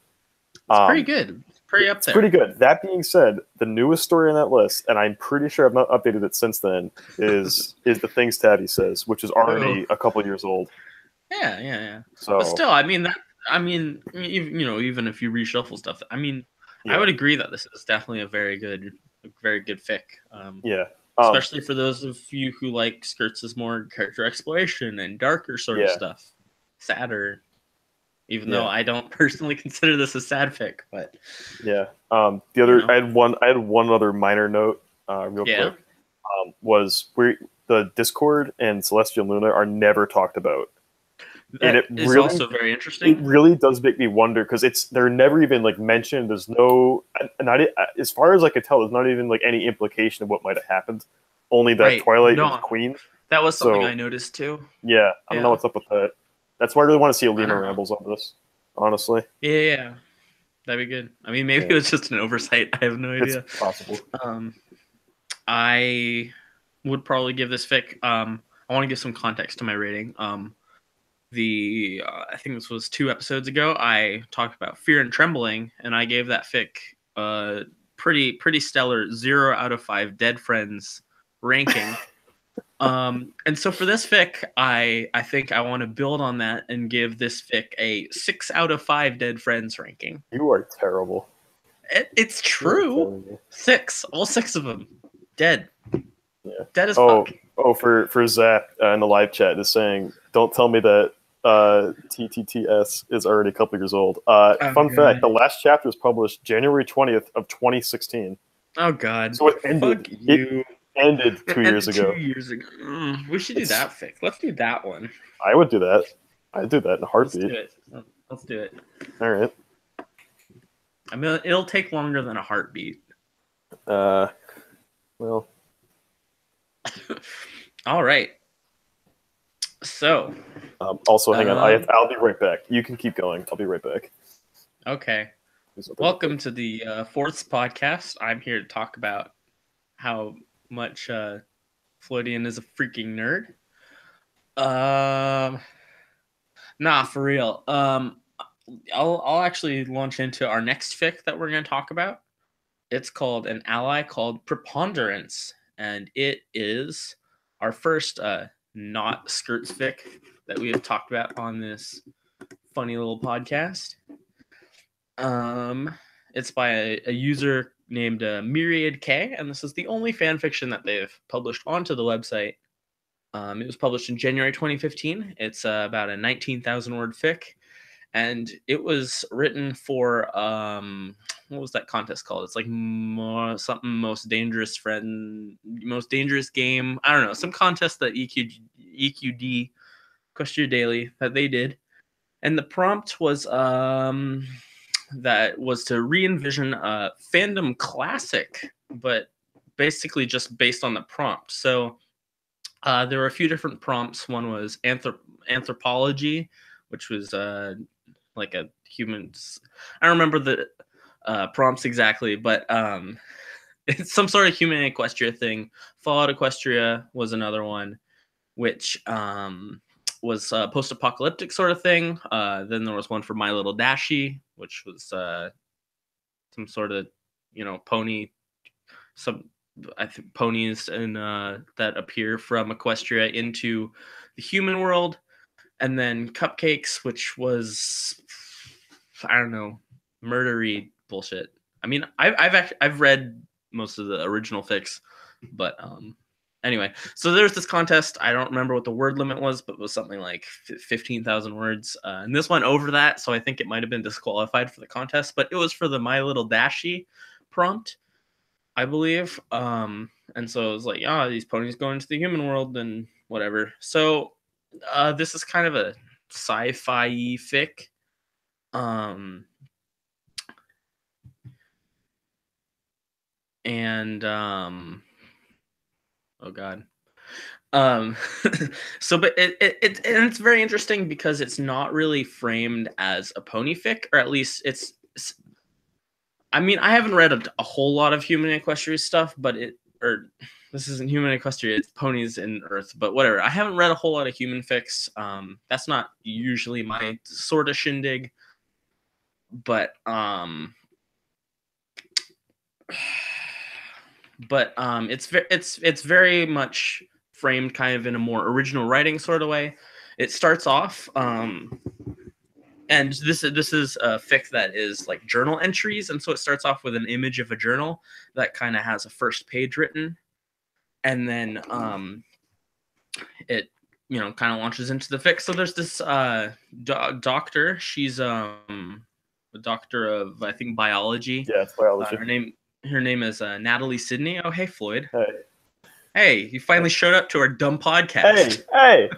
It's pretty good. It's pretty up there. Pretty good. That being said, the newest story on that list, and I'm pretty sure I've not updated it since then, is The Things Tabby Says, which is already a couple years old. Yeah. So, but still, even if you reshuffle stuff, I would agree that this is definitely a very good fic. Especially for those of you who like Skirts as more character exploration and darker sort of stuff, sadder. Even though I don't personally consider this a sad fic, but I had one other minor note, real quick, was where the Discord and Celestial Luna are never talked about. And it is really, also very interesting. It really does make me wonder because they're never even like mentioned. There's no, as far as I could tell, there's not even like any implication of what might have happened. Only that Twilight is queen. That was something I noticed too. Yeah, I don't know what's up with that. That's why I really want to see Alina rambles on this. Honestly. Yeah, that'd be good. I mean, maybe it was just an oversight. I have no idea. It's possible. I would probably give this fic. I want to give some context to my rating. I think this was 2 episodes ago, I talked about Fear and Trembling, and I gave that fic pretty stellar 0 out of 5 dead friends ranking. And so for this fic, I think I want to build on that and give this fic a 6 out of 5 dead friends ranking. You are terrible. It's true. 6, all 6 of them dead. Yeah. Dead as fuck. For Zach in the live chat is saying, don't tell me that TTTS is already a couple years old. Fun fact, the last chapter was published January 20th of 2016. Oh god. So it ended. It ended 2 years ago. 2 years ago. We should do that fic. Let's do that one. I would do that. I'd do that in a heartbeat. Let's do it. All right. I mean, it'll take longer than a heartbeat. Well. All right. So. Also, hang on. I'll be right back. You can keep going. I'll be right back. Okay. Welcome to the Fourths podcast. I'm here to talk about how much Floydian is a freaking nerd. Nah, for real. I'll actually launch into our next fic that we're going to talk about. It's called An Ally Called Preponderance, and it is our first not skirts fic that we have talked about on this funny little podcast. It's by a user named Myriad K, and this is the only fan fiction that they've published onto the website. It was published in January 2015. It's about a 19,000 word fic, and it was written for what was that contest called? It's like something most dangerous game. I don't know, some contest that EQD Equestria Daily that they did, and the prompt was that was to re-envision a fandom classic, but basically just based on the prompt. So there were a few different prompts. One was anthropology, which was like a humans. I don't remember the prompts exactly, but it's some sort of human Equestria thing. Fallout Equestria was another one, which was a post-apocalyptic sort of thing. Then there was one for My Little Dashie, which was some sort of, pony, I think ponies and that appear from Equestria into the human world. And then Cupcakes, which was, I don't know, murdery bullshit. I mean, I've read most of the original fics, but anyway, so there's this contest. I don't remember what the word limit was, but it was something like 15,000 words. And this went over that, so I think it might have been disqualified for the contest, but it was for the My Little Dashie prompt, I believe. And so it was like, these ponies go into the human world and whatever. So this is kind of a sci-fi fic. And oh god. So but it's very interesting because it's not really framed as a pony fic, or at least it's I mean, I haven't read a whole lot of Human Equestria stuff, but this isn't Human Equestria, it's Ponies in Earth, but whatever. I haven't read a whole lot of human fics. That's not usually my sort of shindig, but it's very much framed kind of in a more original writing sort of way. It starts off and this is a fic that is like journal entries, and so it starts off with an image of a journal that kind of has a first page written, and then it kind of launches into the fic. So there's this doctor. She's a doctor of, I think, biology. Yeah, it's biology. Her name is Natalie Sidney. Oh, hey, Floyd. Hey, you finally showed up to our dumb podcast. Hey.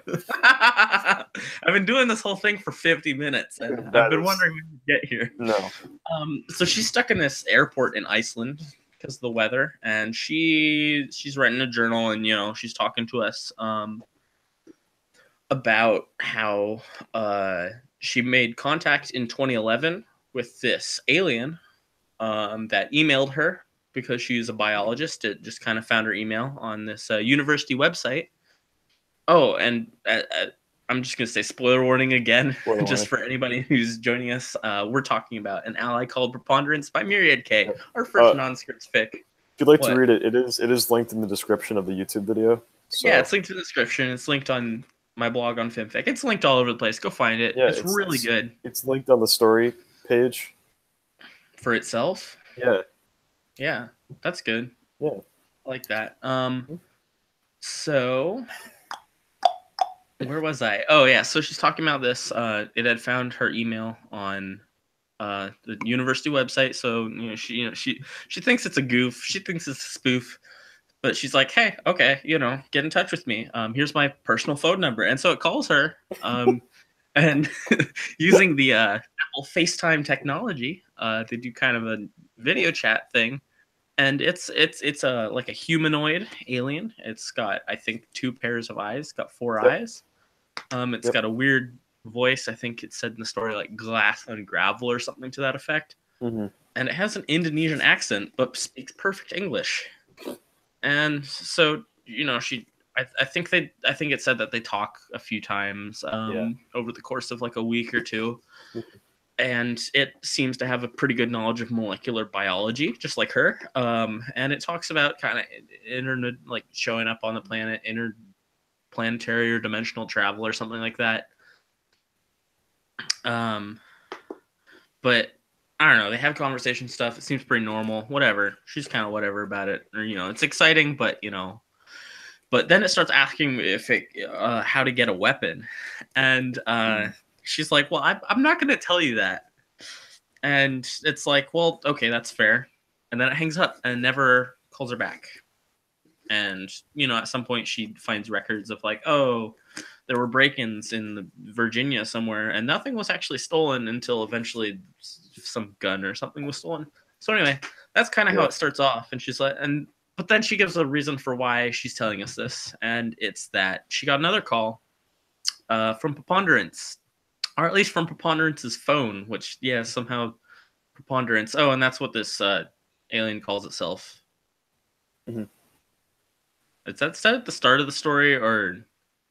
I've been doing this whole thing for 50 minutes, and I've been wondering when you get here. No. So she's stuck in this airport in Iceland because of the weather, and she's writing a journal, and she's talking to us about how she made contact in 2011 with this alien that emailed her because she's a biologist. It just kind of found her email on this university website. Oh, and I'm just going to say spoiler warning again, just for anybody who's joining us. We're talking about An Ally Called Preponderance by Myriad K, our first non-script fic. If you'd like to read it, it is linked in the description of the YouTube video. So. Yeah, it's linked in the description. It's linked on my blog on FimFic. It's linked all over the place. Go find it. Yeah, it's really good. It's linked on the story page. For itself? Yeah. Yeah, that's good. Yeah. I like that. So where was I? Oh yeah, so she's talking about this. It had found her email on the university website. So she thinks it's a goof. She thinks it's a spoof. But she's like, hey, okay, get in touch with me. Here's my personal phone number. And so it calls her. And using the Apple FaceTime technology, they do kind of a video chat thing. And it's like a humanoid alien. It's got, I think, 2 pairs of eyes. It's got 4 eyes. It's got a weird voice. I think it said in the story like glass and gravel or something to that effect. Mm-hmm. And it has an Indonesian accent, but speaks perfect English. And so, I think it said that they talk a few times over the course of like a week or 2. And it seems to have a pretty good knowledge of molecular biology, just like her. And it talks about kind of like showing up on the planet, interplanetary or dimensional travel or something like that. But I don't know. They have conversation stuff. It seems pretty normal. Whatever. She's kind of whatever about it. Or, it's exciting, but, But then it starts asking if how to get a weapon. And she's like, well, I'm not going to tell you that. And it's like, well, okay, that's fair. And then it hangs up and never calls her back. And, you know, at some point she finds records of like, oh, there were break-ins in Virginia somewhere, and nothing was actually stolen until eventually some gun or something was stolen. So anyway, that's kind of how it starts off. And she's like, but then she gives a reason for why she's telling us this, and it's that she got another call from Preponderance, or at least from Preponderance's phone, which, yeah, somehow Preponderance. Oh, and that's what this alien calls itself. Mm-hmm. Is that said at the start of the story, or?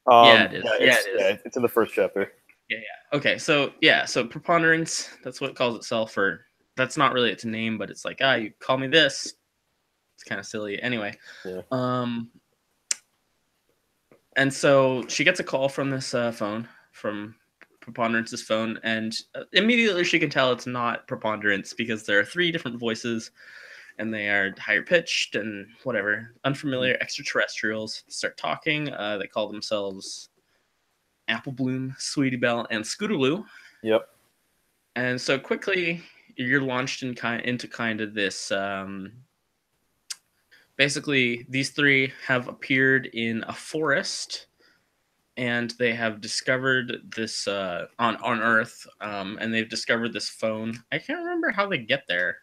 Yeah, it is. Yeah, it's in the first chapter. Yeah. Okay, so Preponderance, that's what it calls itself, or that's not really its name, but it's like, you call me this. It's kind of silly. Anyway. Yeah. And so she gets a call from this phone, from Preponderance's phone, and immediately she can tell it's not Preponderance because there are 3 different voices, and they are higher pitched and whatever. Unfamiliar extraterrestrials start talking. They call themselves Apple Bloom, Sweetie Belle, and Scootaloo. Yep. And so quickly you're launched into kind of this. Basically, these 3 have appeared in a forest, and they have discovered this on Earth, and they've discovered this phone. I can't remember how they get there.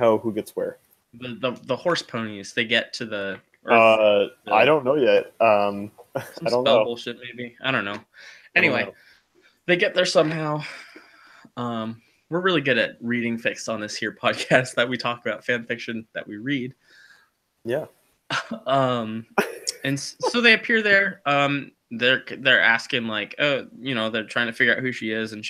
Who gets where? The horse ponies. They get to the Earth. I don't know yet. I don't know. Bullshit, maybe. I don't know. Anyway, they get there somehow. We're really good at reading fics on this here podcast that we talk about fan fiction that we read. Yeah. And so they appear there. They're asking like, oh, you know, they're trying to figure out who she is, and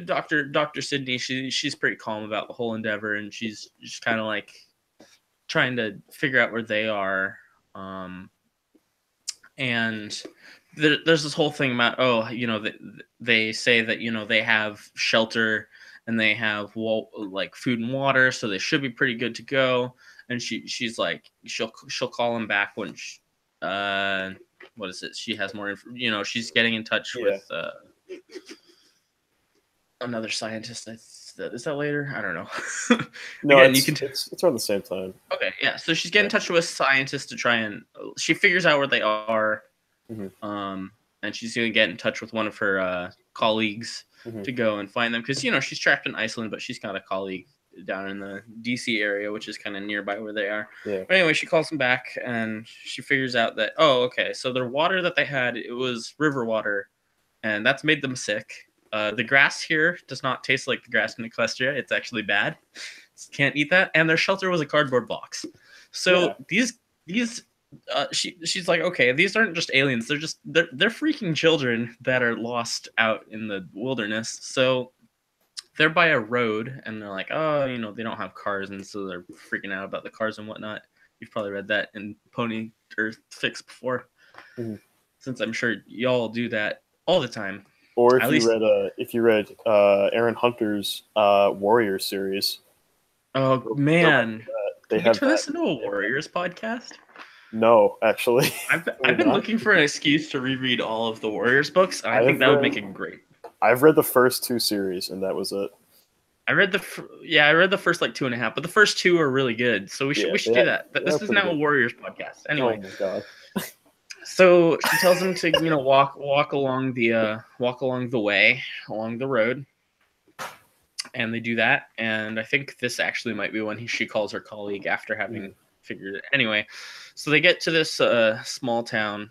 Dr. Sydney, she's pretty calm about the whole endeavor, and she's just kind of like trying to figure out where they are. And there's this whole thing about, oh, you know, they say that, you know, they have shelter and they have like food and water, so they should be pretty good to go. And she's like, she'll call him back when what is it? She has more you know, she's getting in touch with another scientist. Is that later? I don't know. No, again, it's around the same time. Okay, yeah. So she's getting in touch with scientists to try and she figures out where they are. Mm-hmm. And she's gonna get in touch with one of her colleagues to go and find them, because, you know, she's trapped in Iceland, but she's got a colleague down in the DC area, which is kind of nearby where they are. Yeah. But anyway, she calls them back, and she figures out that, oh, okay, so their water that they had, it was river water, and that's made them sick. The grass here does not taste like the grass in Equestria. It's actually bad. Can't eat that. And their shelter was a cardboard box. So these she's like, okay, these aren't just aliens. They're freaking children that are lost out in the wilderness. So they're by a road, and they're like, oh, you know, they don't have cars, and so they're freaking out about the cars and whatnot. You've probably read that in Pony Earth Fix before, since I'm sure y'all do that all the time. Or if you read Aaron Hunter's Warrior series. Oh man, they have turn this into a Warriors podcast. No, actually, I've been looking for an excuse to reread all of the Warriors books, and I think that would make it great. I've read the first 2 series, and that was it. I read the first like 2.5, but the first 2 are really good. So we should do that. But this is now a Warriors podcast. Anyway. Oh my god. So she tells him to, you know, walk along the way, along the road, and they do that. And I think this actually might be when she calls her colleague after having figured it. Anyway, so they get to this small town,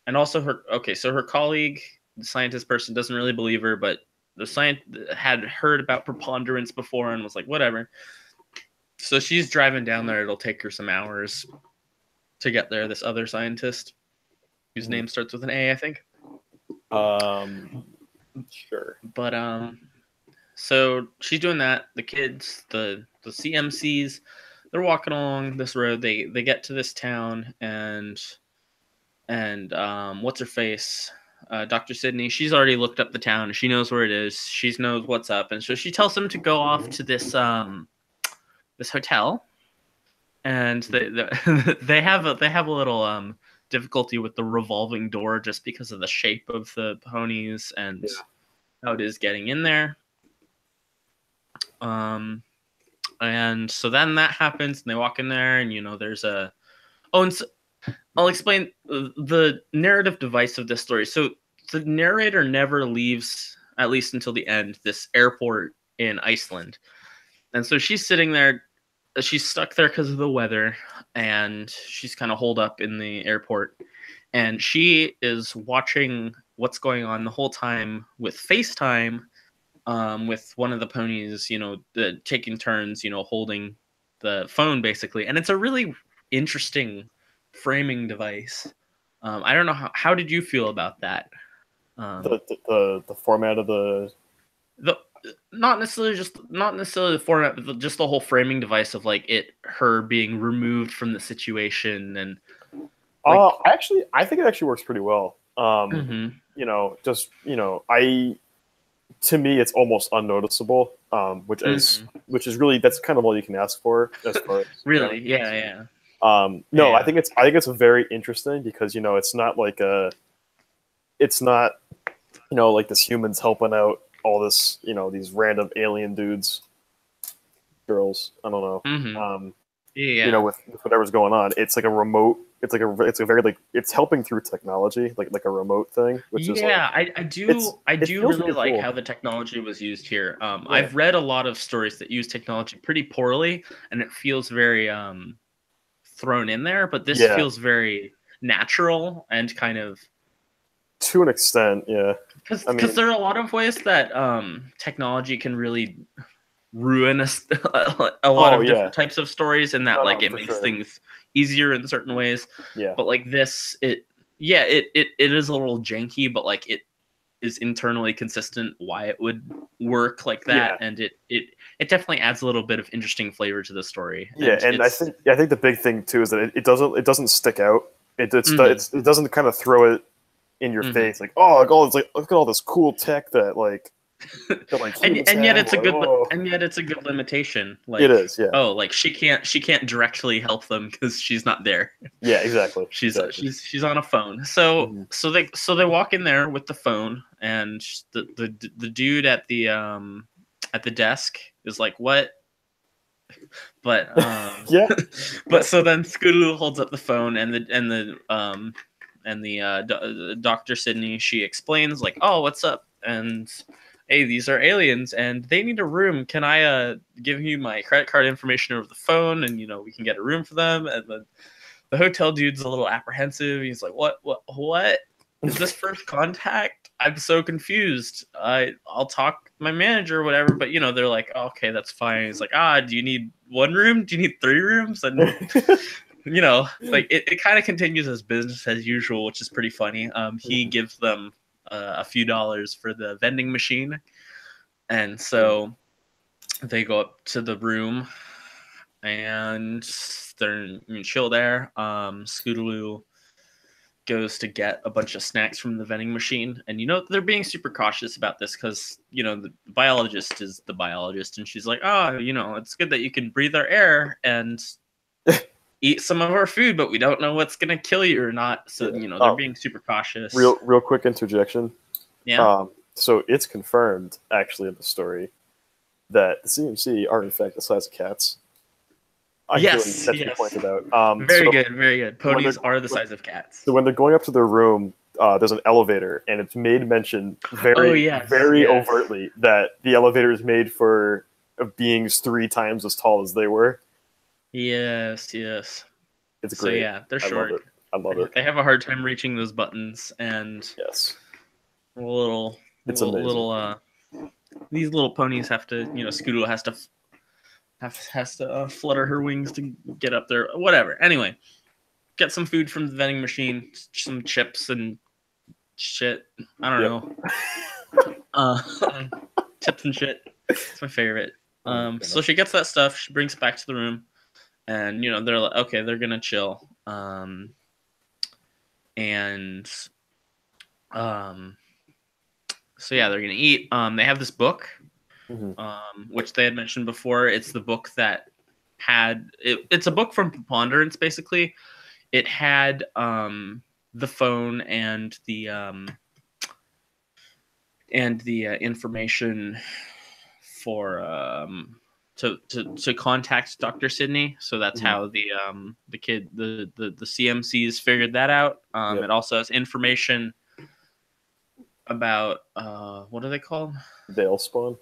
and also her colleague, the scientist person, doesn't really believe her, but the scientist had heard about Preponderance before and was like, whatever. So she's driving down there. It'll take her some hours to get there. This other scientist, whose name starts with an A, I think. Sure. But so she's doing that. The kids, the CMCs, they're walking along this road. They get to this town, and what's her face? Dr. Sydney, she's already looked up the town. She knows where it is. She knows what's up, and so she tells them to go off to this this hotel, and they have a little difficulty with the revolving door just because of the shape of the ponies and how it is getting in there. And so then that happens, and they walk in there, and there's a and so I'll explain the narrative device of this story. So the narrator never leaves, at least until the end, this airport in Iceland. And so she's sitting there, she's stuck there because of the weather, and she's kind of holed up in the airport. And she is watching what's going on the whole time with FaceTime, with one of the ponies, taking turns, holding the phone basically. And it's a really interesting framing device. I don't know how did you feel about that? The format of the not necessarily the format, but just the whole framing device of like her being removed from the situation. And I think it actually works pretty well. To me it's almost unnoticeable, which is really, that's kind of all you can ask for as far as really. Yeah. I think it's very interesting because it's not like like this humans helping out all this these random alien dudes, girls, I don't know. With whatever's going on, it's like a remote. It's a very like it's helping through technology, like a remote thing. Which is I do really like how the technology was used here. I've read a lot of stories that use technology pretty poorly, and it feels very thrown in there. But this feels very natural and kind of to an extent, yeah. Because there are a lot of ways that technology can really ruin a lot of different types of stories, and that it makes things easier in certain ways. Yeah. But like this, it is a little janky, but like it is internally consistent why it would work like that, and it definitely adds a little bit of interesting flavor to the story. And I think the big thing too is that it doesn't stick out. It doesn't kind of throw it in your face like, oh, look at all this cool tech that and yet it's a good limitation. Like, it is, yeah. Oh, like she can't directly help them because she's not there. Yeah, exactly. She's on a phone. So they walk in there with the phone, and the dude at the desk is like, what? But but so then Scootaloo holds up the phone, and the Dr. Sydney, she explains like, oh, what's up? And hey, these are aliens and they need a room. Can I give you my credit card information over the phone, and we can get a room for them? And then the hotel dude's a little apprehensive. He's like, what is this first contact? I'm so confused. I'll talk to my manager or whatever. But they're like, oh, okay, that's fine. He's like, do you need one room? Do you need 3 rooms? And like it kind of continues as business as usual, which is pretty funny. He gives them a few dollars for the vending machine, and so they go up to the room and they're chill there. Scootaloo goes to get a bunch of snacks from the vending machine, and they're being super cautious about this because the biologist is the biologist, and she's like, it's good that you can breathe our air and eat some of our food, but we don't know what's gonna kill you or not. So they're being super cautious. Real quick interjection. Yeah. So it's confirmed actually in the story that the CMC are in fact the size of cats. Yes. Pointed out. Very good. Ponies are the size of cats. So when they're going up to their room, there's an elevator, and it's made mention very overtly that the elevator is made for beings 3 times as tall as they were. Yes. It's great. So yeah, they're short. I love it. They have a hard time reaching those buttons, and yes, these little ponies have to, Scootaloo has to flutter her wings to get up there. Whatever. Anyway, get some food from the vending machine, some chips and shit. I don't know. Chips and shit. It's my favorite. So she gets that stuff. She brings it back to the room. And they're like, okay, they're gonna chill, so yeah, they're gonna eat. They have this book, which they had mentioned before. It's the book that it's a book from Preponderance, basically. it had the phone and the information for to contact Dr. Sidney. So that's how the CMCs figured that out. It also has information about what are they called? Veilspawn.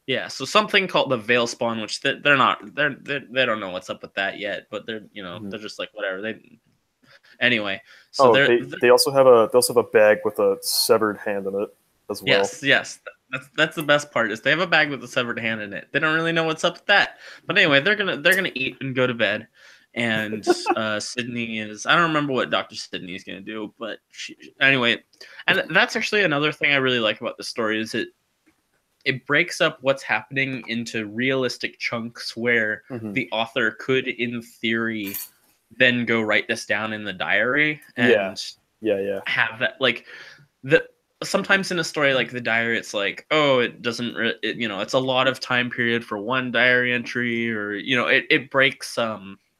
Yeah, so something called the Veilspawn, which they don't know what's up with that yet, but they're they're just like whatever. Anyway. So they also have a bag with a severed hand in it as well. Yes. That's the best part is they have a bag with a severed hand in it. They don't really know what's up with that, but anyway, they're gonna eat and go to bed. And Sidney is, I don't remember what Dr. Sidney is gonna do, but anyway, and that's actually another thing I really like about the story is it breaks up what's happening into realistic chunks where the author could, in theory, then go write this down in the diary and have that like sometimes in a story like the diary, it's like, oh, it doesn't, it's a lot of time period for one diary entry, or it breaks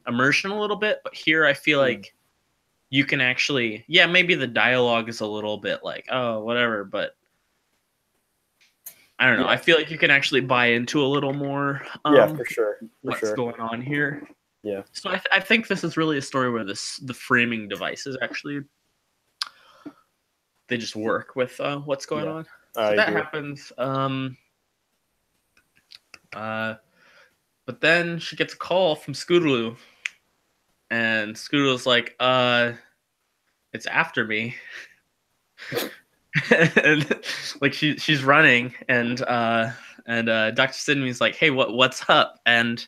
immersion a little bit. But here, I feel like you can actually, maybe the dialogue is a little bit like, oh, whatever, but I don't know. I feel like you can actually buy into a little more. For sure. What's going on here? Yeah. So I think this is really a story where the framing devices actually. They just work with what's going on. So that happens. But then she gets a call from Scootaloo. And Scootaloo's like, it's after me. And like she's running and Dr. Sidney's like, hey, what's up? And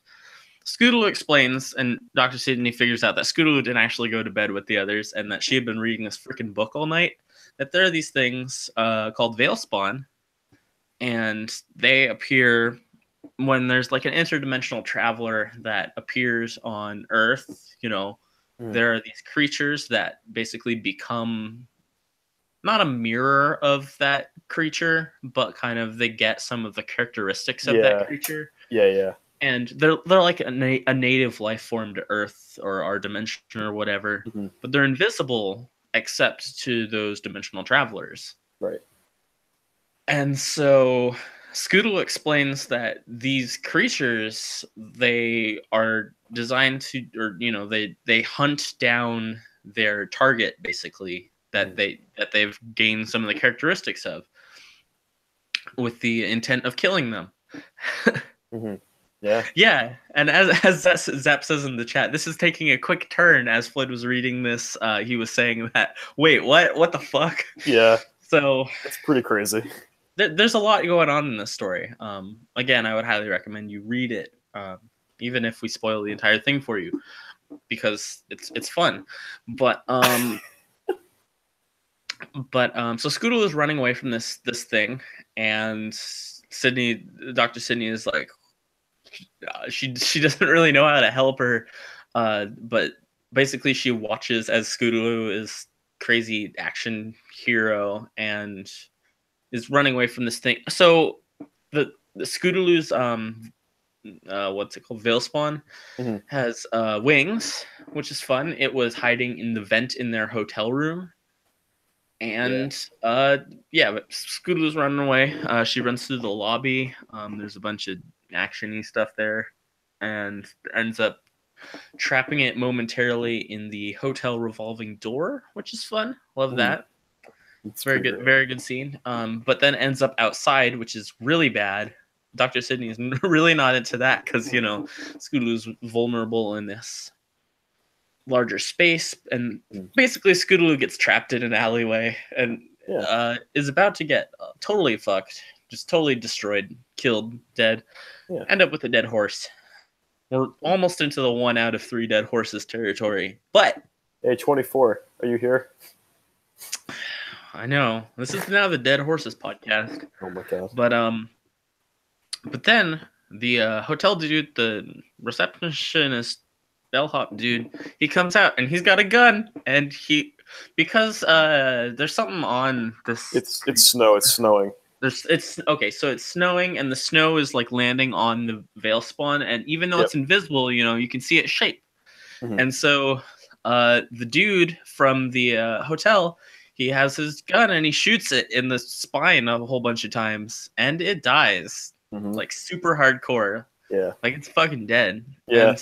Scootaloo explains, and Dr. Sidney figures out that Scootaloo didn't actually go to bed with the others and that she had been reading this freaking book all night. That there are these things called Veilspawn, and they appear when there's like an interdimensional traveler that appears on Earth. There are these creatures that basically become not a mirror of that creature, but kind of they get some of the characteristics of that creature. Yeah. And they're like a native life form to Earth or our dimension or whatever, but they're invisible except to those dimensional travelers. Right. And so Scootaloo explains that these creatures, they are designed to, or they hunt down their target basically that they've gained some of the characteristics of, with the intent of killing them. Yeah, and as Zap says in the chat, this is taking a quick turn. As Floyd was reading this, he was saying that, wait, what the fuck? Yeah. So it's pretty crazy. There's a lot going on in this story. Again, I would highly recommend you read it, even if we spoil the entire thing for you, because it's fun. But so Scootaloo is running away from this thing, and Dr. Sidney is like, she doesn't really know how to help her, but basically she watches as Scootaloo is crazy action hero and is running away from this thing. So the Scootaloo's what's it called, Veilspawn, has wings, which is fun. It was hiding in the vent in their hotel room. And but Scootaloo's running away. She runs through the lobby. There's a bunch of action-y stuff there, and ends up trapping it momentarily in the hotel revolving door, which is fun. Love that. It's very good scene. But then ends up outside, which is really bad. Dr. Sidney is really not into that because Scootaloo's vulnerable in this larger space, and basically Scootaloo gets trapped in an alleyway and is about to get totally fucked, just totally destroyed, killed, dead. End up with a dead horse. We're almost into the 1 out of 3 dead horses territory. But hey, 24, are you here? I know this is now the Dead Horses podcast. Oh my god! But then the hotel dude, the receptionist, bellhop dude, he comes out and he's got a gun, and because there's something on this. It's snowing. It's okay, so it's snowing, and the snow is like landing on the Veilspawn, and even though it's invisible, you can see its shape. And so the dude from the hotel, he has his gun and he shoots it in the spine a whole bunch of times, and it dies like super hardcore. Yeah, like it's fucking dead. Yeah.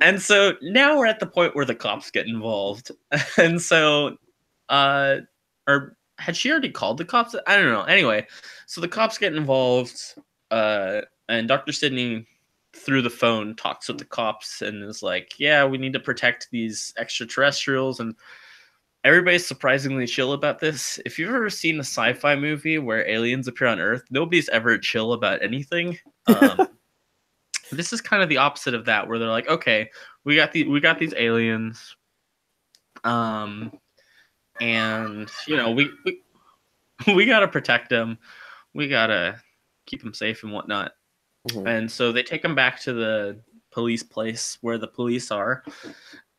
And so now we're at the point where the cops get involved, and so or had she already called the cops? I don't know. Anyway, so the cops get involved, and Dr. Sydney, through the phone, talks with the cops and is like, yeah, we need to protect these extraterrestrials. And everybody's surprisingly chill about this. If you've ever seen a sci-fi movie where aliens appear on Earth, nobody's ever chill about anything. This is kind of the opposite of that, where they're like, okay, we got these aliens, and you know, we gotta protect them, we gotta keep them safe and whatnot. And so they take them back to the police place where the police are,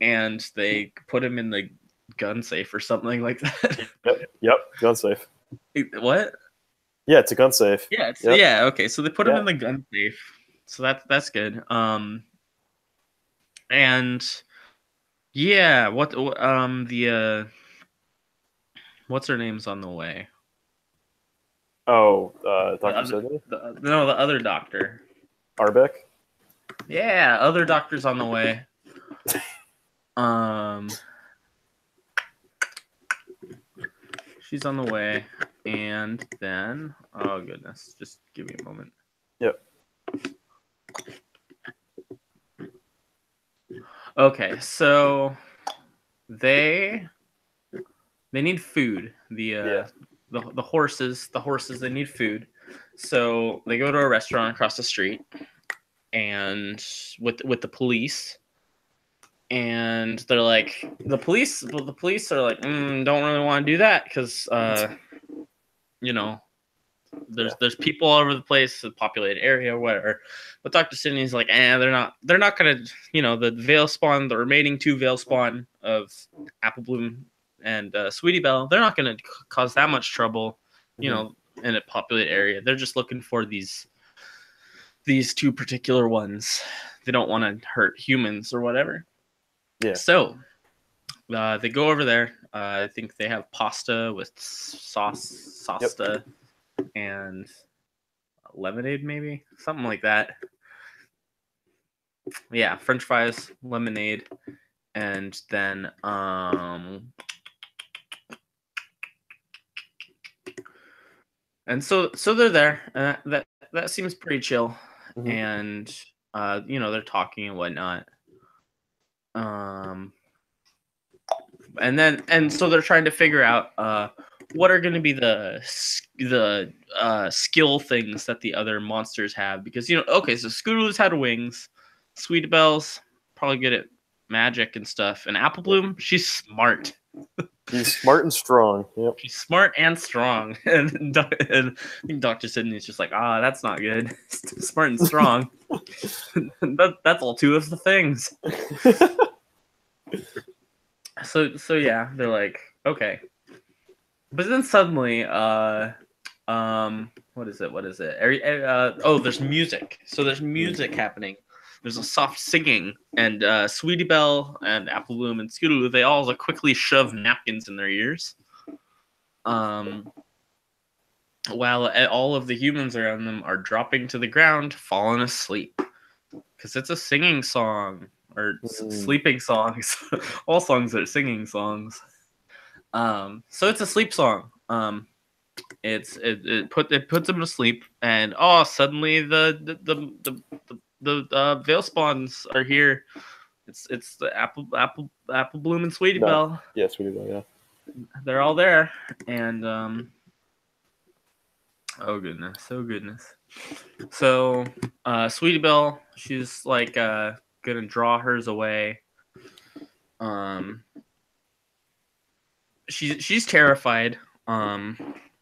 and they put him in the gun safe or something like that. Yep, gun safe. What? Yeah, it's a gun safe. Yeah, yeah. Okay, so they put him in the gun safe. So that's good. And yeah, what's her name's on the way? Oh, Dr. Sydney? No, the other doctor. Arbeck? Yeah, other doctor's on the way. She's on the way, and then oh goodness, just give me a moment. Yep. Okay, so they need food. The horses they need food. So they go to a restaurant across the street, and with the police, and they're like, the police are like, don't really want to do that because you know, there's people all over the place, the populated area or whatever. But Dr. Sydney's like, they're not gonna, you know, the remaining two Veil Spawn of Apple Bloom and Sweetie Belle, they're not gonna cause that much trouble, you know, in a populated area. They're just looking for these two particular ones. They don't want to hurt humans or whatever. Yeah. So they go over there. I think they have pasta with sauce, and lemonade, maybe something like that. Yeah, French fries, lemonade, and then and so they're there. That seems pretty chill, and you know, they're talking and whatnot. And so they're trying to figure out what are going to be the skill things that the other monsters have, because, you know, okay, so Scootaloo's had wings, Sweetie Belle's probably good at magic and stuff, and Apple Bloom, she's smart. She's smart and strong. Yep. She's smart and strong, and I think Dr. Sydney's just like, that's not good. Smart and strong. That's all two of the things. So yeah, they're like, okay. But then suddenly, what is it? There's music. So there's music happening. There's a soft singing, and Sweetie Belle and Apple Bloom and Scootaloo, they all quickly shove napkins in their ears. While all of the humans around them are dropping to the ground, falling asleep. Because it's a singing song. Or sleeping songs. All songs are singing songs. So it's a sleep song. It puts them to sleep, and suddenly the Veil Spawns are here. It's the Apple Bloom and Sweetie Belle. Yeah, Sweetie Belle. Yeah, they're all there, and oh goodness. So Sweetie Belle, she's like gonna draw hers away. She's terrified.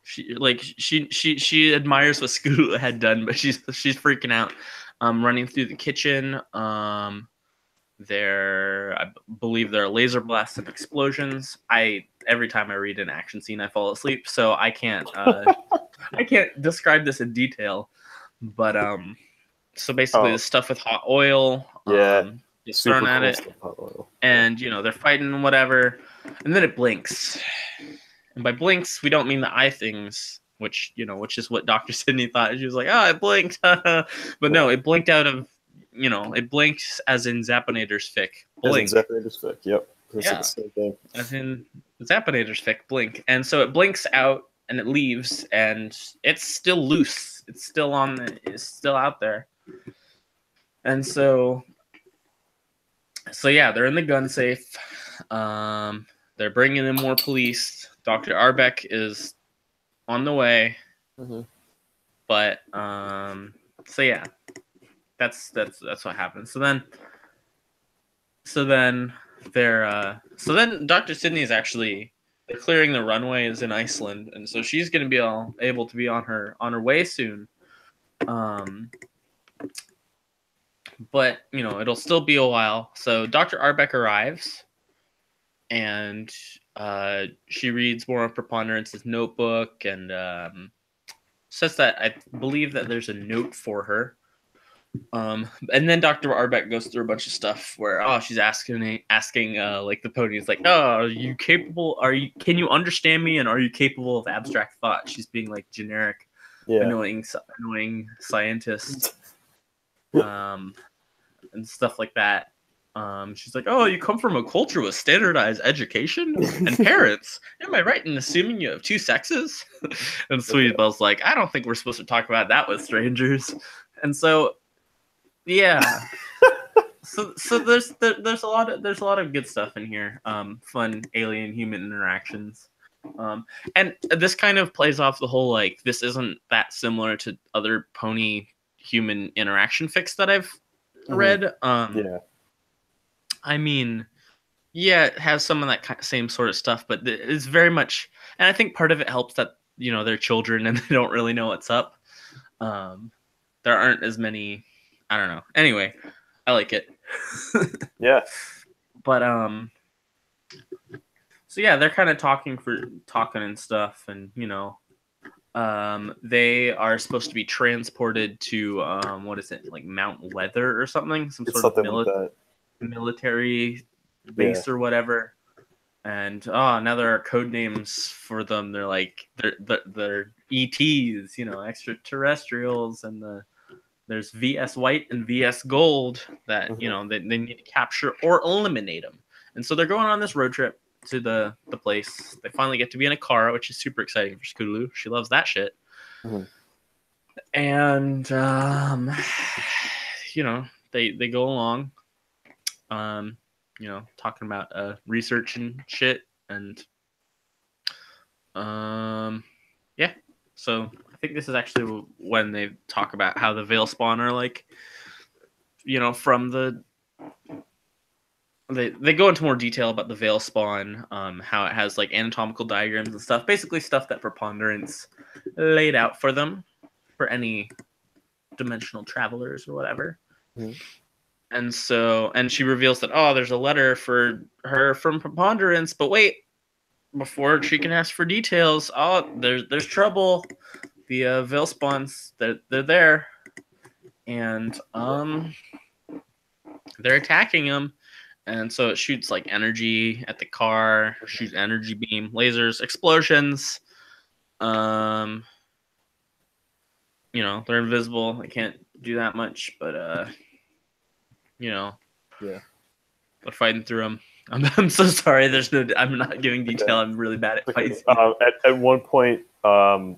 She admires what Scootaloo had done, but she's freaking out. Running through the kitchen. I believe there are laser blasts and explosions. Every time I read an action scene, I fall asleep, so I can't I can't describe this in detail. But so basically, the stuff with hot oil. Yeah. gets thrown at it, and they're fighting whatever, and then it blinks. And by blinks, we don't mean the eye things, which is what Dr. Sydney thought. She was like, "Oh, it blinked," but no, it blinked out of, it blinked as in Zappinator's Fic. Blink. As in Zappinator's Fic, yep. Yeah. The same thing. As in Zappinator's Fic, blink. And so it blinks out and it leaves, and it's still loose. It's still it's still out there. And so yeah, they're in the gun safe. They're bringing in more police. Dr. Arbeck is on the way. Mm-hmm. But so yeah, that's what happens. So then Dr. Sydney is actually, they're clearing the runways in Iceland, and so she's going to be able to be on her way soon. But it'll still be a while. So Dr. Arbeck arrives, and she reads more of Preponderance's notebook, and says that I believe that there's a note for her. And then Dr. Arbeck goes through a bunch of stuff where she's asking like the ponies, like, "Oh, are you capable? Can you understand me? And are you capable of abstract thought?" She's being like generic, annoying scientist, and stuff like that. She's like, "Oh, you come from a culture with standardized education and parents. Am I right in assuming you have two sexes?" And Sweetie Belle's like, "I don't think we're supposed to talk about that with strangers." And so, yeah. so there's a lot of good stuff in here. Fun alien human interactions. And this kind of plays off the whole, like, this isn't that similar to other pony human interaction fics that I've read. Yeah. I mean, yeah, it has some of that same sort of stuff, but it's very much, and I think part of it helps that, they're children and they don't really know what's up. There aren't as many, I don't know. Anyway, I like it. Yeah. But, so yeah, they're kind of talking and stuff, and, they are supposed to be transported to, what is it, like Mount Weather or something? Some sort of military base or whatever. And now there are code names for them. They're like they're ETs, extraterrestrials, and there's VS White and VS Gold that they need to capture or eliminate them. And so they're going on this road trip to the place. They finally get to be in a car, which is super exciting for Scootaloo. She loves that shit. Mm-hmm. And they go along. Talking about research and shit, and yeah. So I think this is actually when they talk about how the Veil Spawn are like, from the. They go into more detail about the Veil Spawn, how it has like anatomical diagrams and stuff, basically stuff that Preponderance laid out for them, for any dimensional travelers or whatever. Mm-hmm. And so, and she reveals that, there's a letter for her from Preponderance, but wait, before she can ask for details, there's trouble. The Veil Spawns, they're there, and they're attacking him. And so it shoots like energy at the car, shoots energy beam, lasers, explosions. They're invisible. They can't do that much, but yeah, they're fighting through them. I'm so sorry. I'm not giving detail. I'm really bad at fights. At one point, was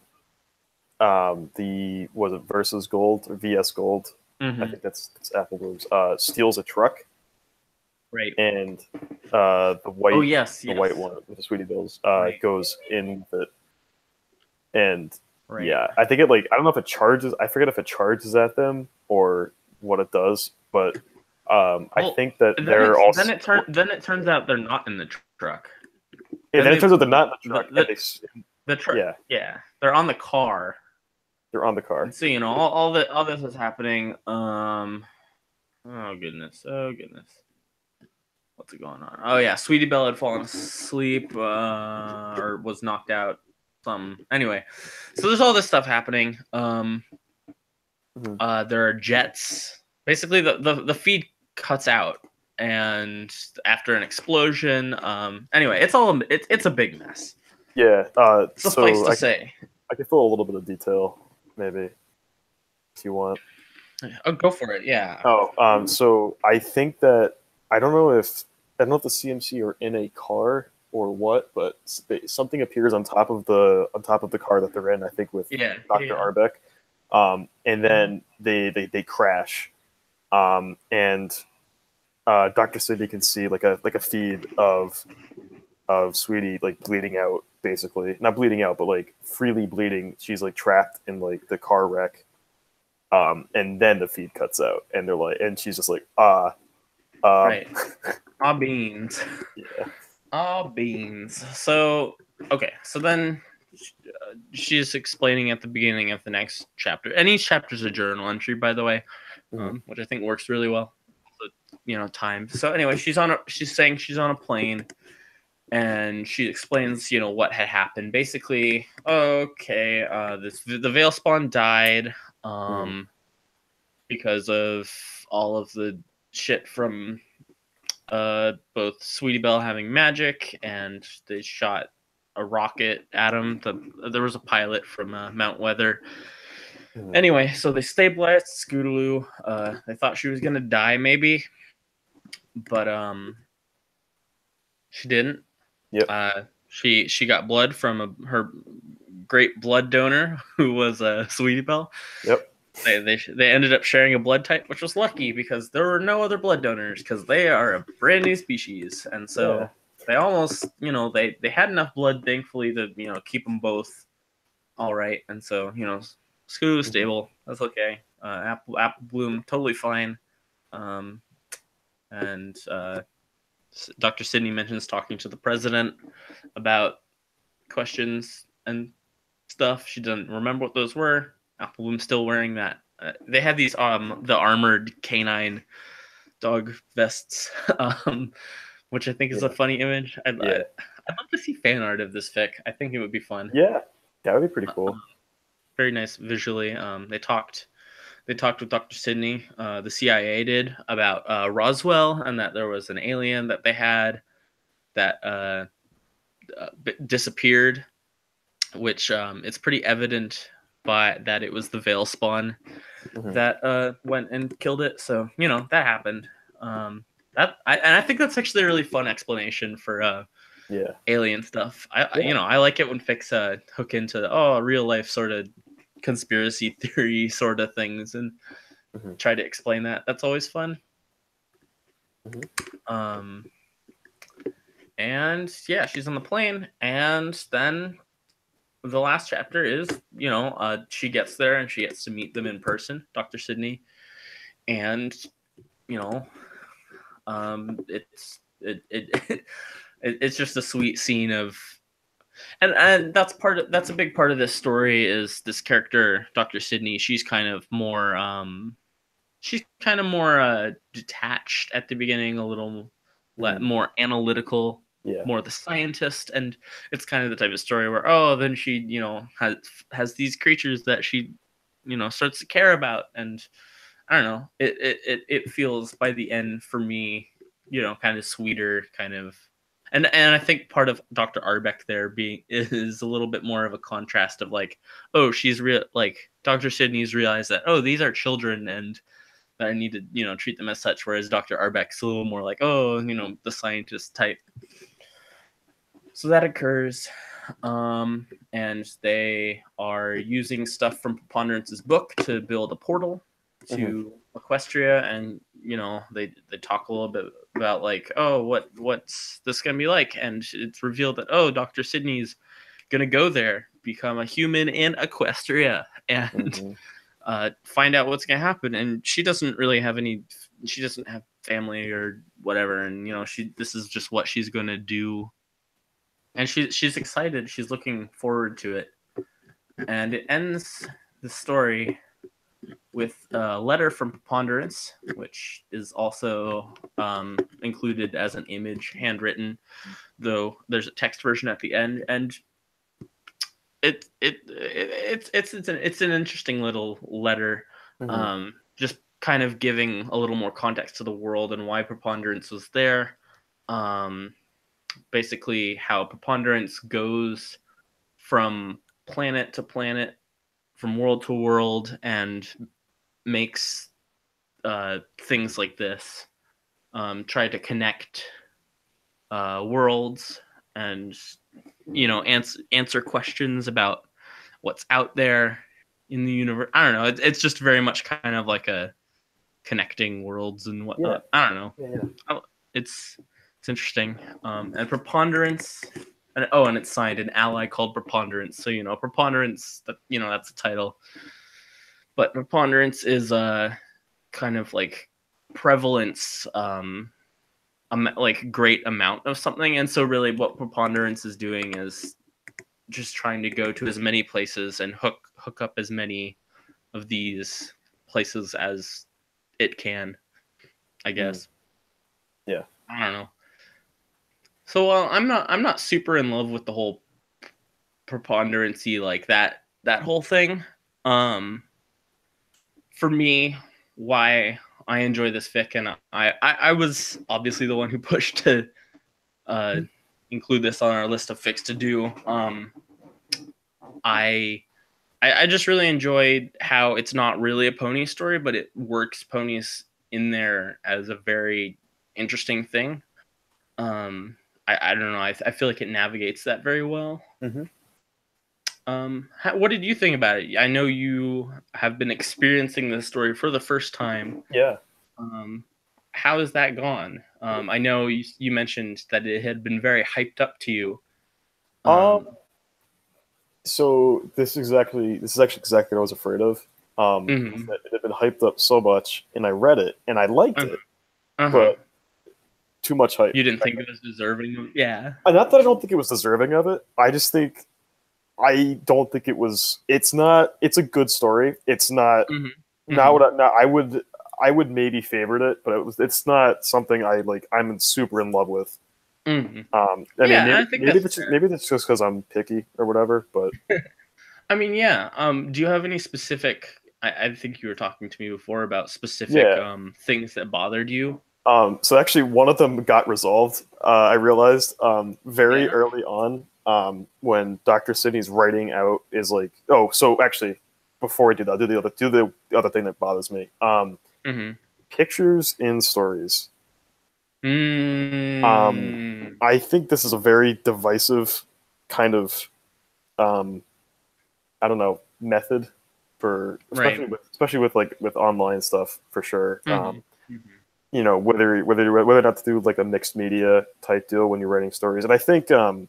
it Versus Gold or VS Gold? Mm-hmm. I think that's Apple Blues. Steals a truck. Right. And the white, the white one with the Sweetie Bells goes in with it. And yeah, I think I don't know if it charges. I forget if it charges at them or what it does, but I think that they're also. Then it turns out they're not in the truck. Yeah, then it turns out they're not in the truck. The truck. Yeah, they're on the car. They're on the car. And so all this is happening. Oh goodness. What's going on? Oh yeah, Sweetie Belle had fallen asleep or was knocked out. Anyway, so there's all this stuff happening. There are jets. Basically, the feed cuts out and after an explosion, anyway, it's a big mess. Yeah. Suffice to say, I can fill a little bit of detail, maybe, if you want. Oh, go for it. Yeah. Oh, so I think that I don't know if the CMC are in a car or what, but something appears on top of the car that they're in. I think with Dr. Arbeck, and then they crash, and Dr. Sidney can see like a feed of Sweetie like bleeding out, basically not bleeding out, but like freely bleeding. She's like trapped in like the car wreck. And then the feed cuts out, and they're like, and she's just like, right, beans, yeah, beans. So okay, so then she's explaining at the beginning of the next chapter, and each chapter is a journal entry, by the way, which I think works really well. Time. So anyway, she's saying she's on a plane, and she explains, what had happened. Basically, okay, the Veilspawn died. Because of all of the shit from both Sweetie Belle having magic, and they shot a rocket at him. There was a pilot from Mount Weather. Anyway, so they stabilized Scootaloo. They thought she was gonna die, maybe, but she didn't. Yep. She got blood from her great blood donor, who was Sweetie Belle. Yep. They ended up sharing a blood type, which was lucky because there were no other blood donors, because they are a brand new species, and so they almost, they had enough blood, thankfully, to keep them both all right, and so Scootaloo was stable. That's okay. Apple Bloom totally fine, and Dr. Sidney mentions talking to the president about questions and stuff. She doesn't remember what those were. Apple Bloom's still wearing that. They had these the armored canine dog vests, which I think is a funny image. I'd love to see fan art of this fic. I think it would be fun. Yeah, that would be pretty cool. Very nice visually. They talked with Dr. Sidney. The CIA did, about Roswell, and that there was an alien that they had that disappeared, which it's pretty evident by that it was the Veilspawn that went and killed it. So that happened. I think that's actually a really fun explanation for alien stuff. I like it when fics hook into real life sort of conspiracy theory sort of things and try to explain that. That's always fun. And she's on the plane, and then the last chapter is, she gets there and she gets to meet them in person, Dr. Sidney, and it's just a sweet scene of, and that's a big part of this story, is this character, Dr. Sidney. She's kind of more detached at the beginning, a little more analytical. More the scientist, and it's kind of the type of story where then she has these creatures that she starts to care about, and I don't know, it feels by the end for me kind of sweeter, kind of, and I think part of Dr. Arbeck there is a little bit more of a contrast of like, she's real, like Dr. Sidney's realized that these are children and that I need to treat them as such, whereas Dr. Arbeck's a little more like the scientist type. So that occurs, and they are using stuff from Preponderance's book to build a portal to Equestria, and they talk a little bit about like, what's this gonna be like, and it's revealed that Dr. Sidney's gonna go there, become a human in Equestria, and find out what's gonna happen. And she doesn't have family or whatever, and this is just what she's gonna do. And she's excited. She's looking forward to it. And it ends the story with a letter from Preponderance, which is also included as an image, handwritten, though there's a text version at the end. And it's an interesting little letter. Just kind of giving a little more context to the world and why preponderance was there. Basically, how preponderance goes from planet to planet, from world to world, and makes things like this. Try to connect worlds and, you know, answer questions about what's out there in the universe. I don't know. It's just very much kind of like a connecting worlds and whatnot. I don't know. Yeah. It's interesting. And preponderance. And it's signed an ally called Preponderance. So, you know, preponderance, that, you know, that's the title. But preponderance is kind of like prevalence, like great amount of something. And so really what preponderance is doing is just trying to go to as many places and hook up as many of these places as it can, I guess. Yeah. I don't know. So I'm not super in love with the whole preponderancy, like that whole thing. For me, why I enjoy this fic, and I was obviously the one who pushed to include this on our list of fics to do. I just really enjoyed how it's not really a pony story, but it works ponies in there as a very interesting thing. I don't know. I feel like it navigates that very well. Mm-hmm. What did you think about it? I know you have been experiencing this story for the first time. Yeah. How has that gone? I know you mentioned that it had been very hyped up to you. So this is actually exactly what I was afraid of. That it had been hyped up so much, and I read it and I liked it, but too much hype. You didn't think it was deserving of, yeah. Not that I don't think it was deserving of it. I just think I don't think it was. It's not. It's a good story. It's not. Not what I would. I would maybe favorite it, but it's not something I like. I'm super in love with. I mean, maybe that's just because I'm picky or whatever. But I mean, yeah. Do you have any specific? I think you were talking to me before about specific things that bothered you. So actually, one of them got resolved. I realized very early on when Dr. Sidney's writing out is like, oh, so actually, before I do that, do the other thing that bothers me. Pictures in stories. I think this is a very divisive kind of, I don't know, method for especially with online stuff for sure. You know, whether or not to do like a mixed media type deal when you're writing stories, and I think, and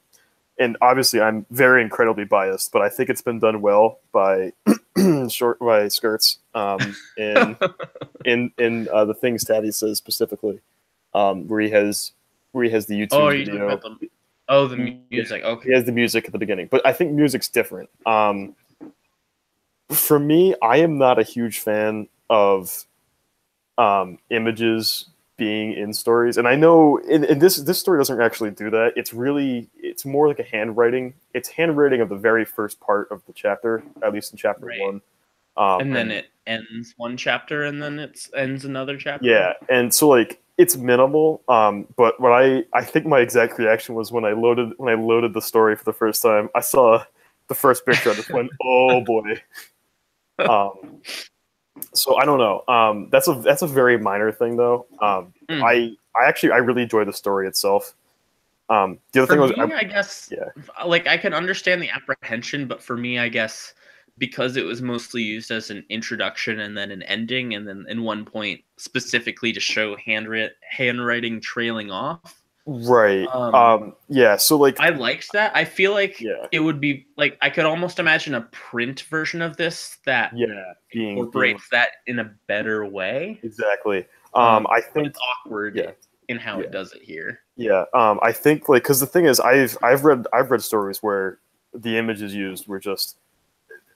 obviously I'm very incredibly biased, but I think it's been done well by Skirts in the things Tabby says specifically, where he has the YouTube video. The music. Okay, he has the music at the beginning, but I think music's different. For me, I am not a huge fan of images being in stories, and I know in this story doesn't actually do that. It's more like a handwriting. It's handwriting of the very first part of the chapter, at least in chapter 1. And then it ends one chapter, and then it ends another chapter. Yeah, and so like it's minimal. But what I think my exact reaction was when I loaded the story for the first time. I saw the first picture. I just went, oh boy. So I don't know. That's a very minor thing though. I really enjoy the story itself. The other thing was, I guess, like I can understand the apprehension, but for me, I guess because it was mostly used as an introduction and then an ending, and then in one point specifically to show handwriting trailing off. Right. Yeah. So like, I liked that. I feel like it would be like I could almost imagine a print version of this that incorporates that in a better way. Exactly. I think it's awkward in how it does it here. Yeah. I think like because the thing is, I've read stories where the images used were just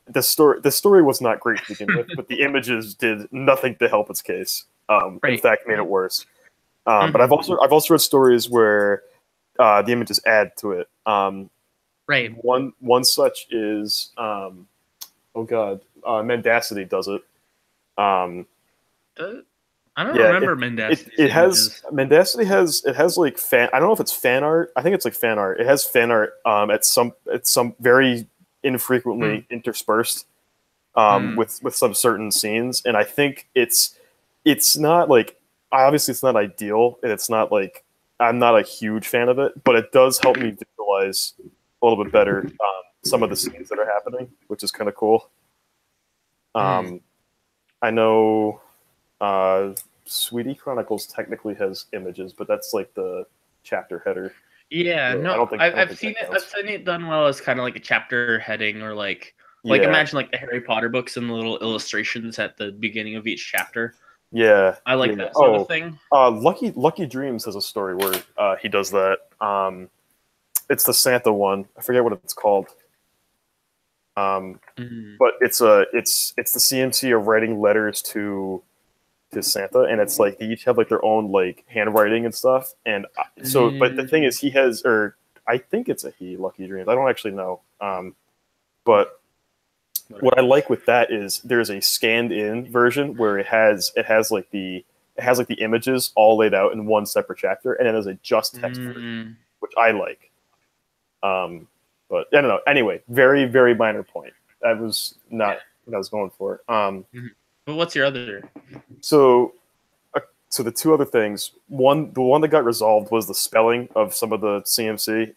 the story was not great to begin with, but the images did nothing to help its case. In fact, made it worse. But I've also read stories where the images add to it. One such is Mendacity does it. I don't remember Mendacity's it images. has Mendacity has like fan. I don't know if it's fan art. I think it's like fan art. It has fan art at some very infrequently interspersed with some certain scenes, and I think it's not like obviously it's not ideal, and it's not like I'm not a huge fan of it, but it does help me visualize a little bit better some of the scenes that are happening, which is kind of cool. I know Sweetie Chronicles technically has images, but that's like the chapter header. Yeah, So no, I've seen it. I've seen it done well as kind of like a chapter heading, or like imagine like the Harry Potter books and the little illustrations at the beginning of each chapter. Yeah, I like that sort of thing. Lucky Dreams has a story where he does that. It's the Santa one. I forget what it's called. But it's the CMC of writing letters to Santa, and it's like they each have like their own like handwriting and stuff. And so, but the thing is, he has, or I think it's a he, Lucky Dreams. I don't actually know. But what I like with that is there's a scanned-in version where it has like the images all laid out in one separate chapter, and then there's a just text version, which I like. But I don't know. Anyway, very, very minor point. That was not what I was going for. But what's your other? So the two other things. The one that got resolved was the spelling of some of the CMC,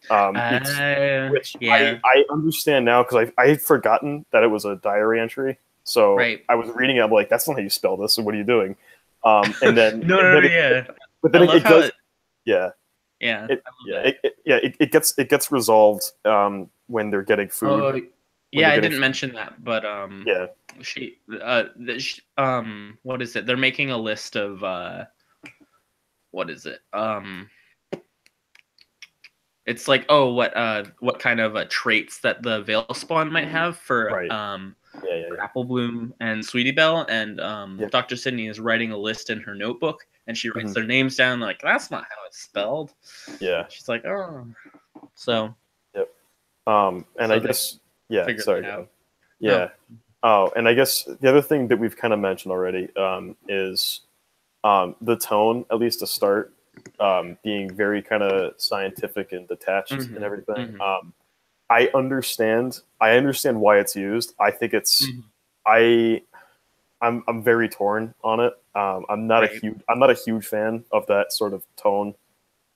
which I understand now because I had forgotten that it was a diary entry. So I was reading it. I'm like, that's not how you spell this. So what are you doing? And then But then it does. It gets resolved when they're getting food. I didn't mention that, but what is it? They're making a list of what is it? It's like what kind of traits that the Veilspawn might have for Apple Bloom and Sweetie Belle, and Dr. Sydney is writing a list in her notebook, and she writes their names down. Like, that's not how it's spelled. Yeah, she's like, oh, so and so I guess sorry. No. Oh, and I guess the other thing that we've kind of mentioned already is the tone, at least to start, being very kind of scientific and detached and everything. I understand why it's used. I think it's I'm very torn on it. I'm not a huge fan of that sort of tone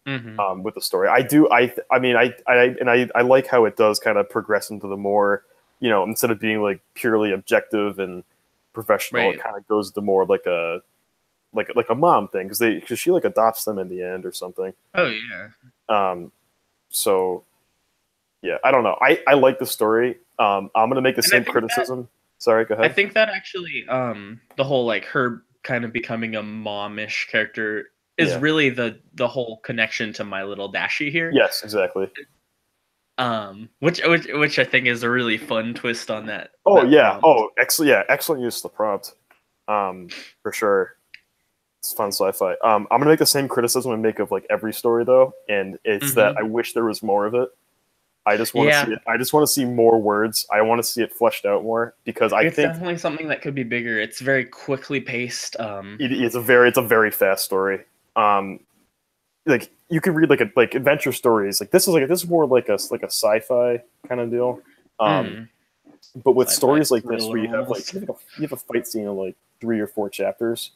with the story. I like how it does kind of progress into the more, instead of being like purely objective and professional, it kind of goes to more like a mom thing because she like adopts them in the end or something. Oh yeah. So yeah, I don't know. I like the story. I'm gonna make the same criticism. Sorry, go ahead. I think that actually, the whole like her kind of becoming a momish character is really the whole connection to My Little Dashie here. Yes, exactly. Which I think is a really fun twist on that. Oh yeah. Prompt. Oh, excellent. Yeah, excellent use of the prompt. For sure. It's fun sci-fi. I'm gonna make the same criticism I make of like every story though, and it's that I wish there was more of it. I just want to see it. I just want to see more words. I want to see it fleshed out more because it's definitely something that could be bigger. It's very quickly paced. It's a very fast story. Like you could read like adventure stories. Like this is more like a sci-fi kind of deal. But with stories like this, where you have a fight scene of like 3 or 4 chapters,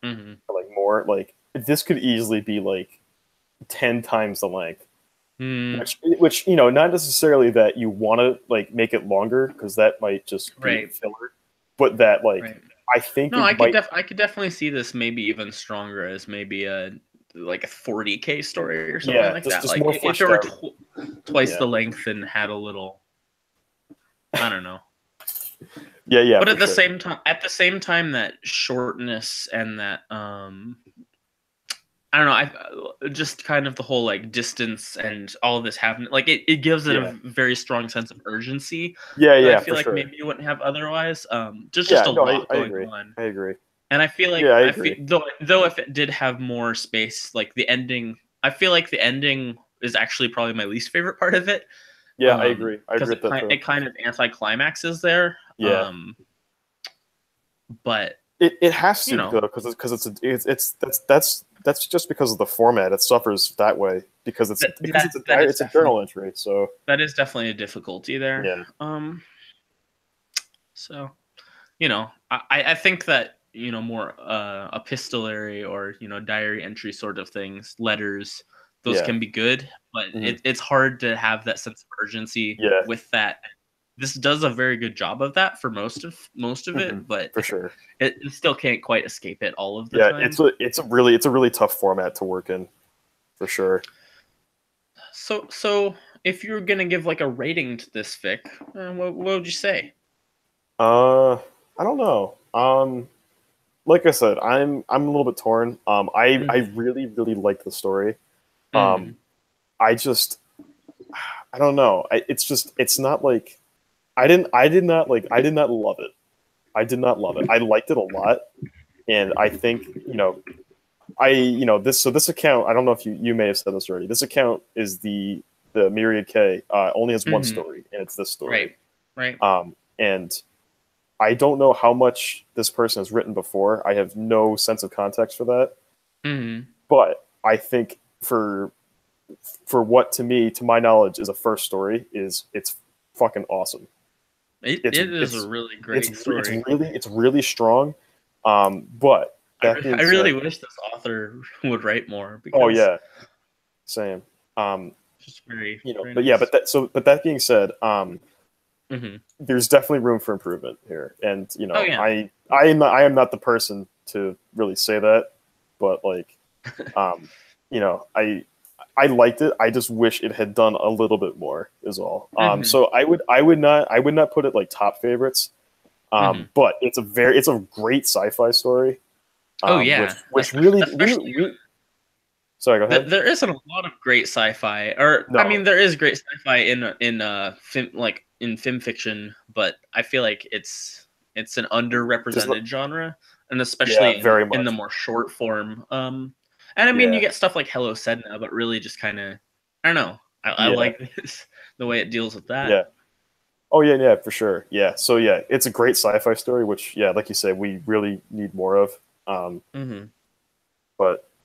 or like more, like this could easily be like 10 times the length. Which not necessarily that you want to like make it longer because that might just be filler, but that I think I could definitely see this maybe even stronger as maybe a 40K story or something like that. Like if it were twice the length and had a little, I don't know. Yeah. But at the same time, that shortness and that I don't know. I just kind of the whole like distance and all of this happening. Like it gives it a very strong sense of urgency. Yeah. I feel like maybe you wouldn't have otherwise. Just a lot going on. I agree. And I feel like though if it did have more space, like the ending, I feel like the ending is actually probably my least favorite part of it. Yeah, I agree. I agree it kind of anticlimaxes there. Yeah. But It has to though, because that's just because of the format. It suffers that way because it's a journal entry. So that is definitely a difficulty there. Yeah. So, I think that more epistolary or diary entry sort of things, letters, those can be good, but it's hard to have that sense of urgency with that. This does a very good job of that for most of it, but for sure, it still can't quite escape it all of the time. It's a really tough format to work in, for sure. So if you're gonna give like a rating to this fic, what would you say? I don't know. Like I said, I'm a little bit torn. I really like the story. I don't know. It's not like I did not love it. I did not love it. I liked it a lot, and I think this account. I don't know if you may have said this already. This account is the Myriad K. Only has one story, and it's this story. Right. And I don't know how much this person has written before. I have no sense of context for that. But I think for what to my knowledge is a first story, it's fucking awesome. It is a really great story. It's really strong. But I really wish this author would write more. Because oh yeah, same. Just very, very but nice. Yeah, but that being said, there's definitely room for improvement here, and I am not the person to really say that, but like, I liked it. I just wish it had done a little bit more. Is all. So I would not put it like top favorites. But it's a great sci-fi story. Which really. Sorry, go ahead. There isn't a lot of great sci-fi, there is great sci-fi in film fiction, but I feel like it's an underrepresented genre, and especially in the more short form. You get stuff like Hello Sedna, but really just kind of, I don't know. I like this, the way it deals with that. Yeah. Oh yeah, for sure. Yeah. So yeah, it's a great sci-fi story, which like you said, we really need more of. But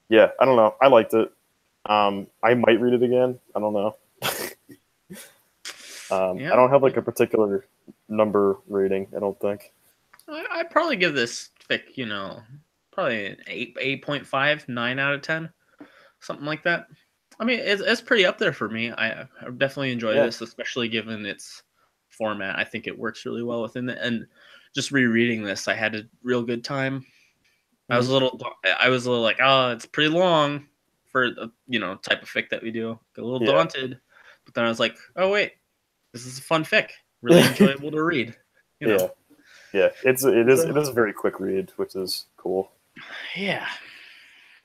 yeah, I don't know. I liked it. I might read it again. I don't know. I don't have like a particular number rating. I don't think. I'd probably give this fic, probably an 8.5, 9 out of 10, something like that. I mean, it's pretty up there for me. I definitely enjoy this, especially given its format. I think it works really well within it. And just rereading this, I had a real good time. I was a little like, oh, it's pretty long for the type of fic that we do. Got a little daunted, but then I was like, oh wait, this is a fun fic, really enjoyable to read. Yeah, it is a very quick read, which is cool. Yeah.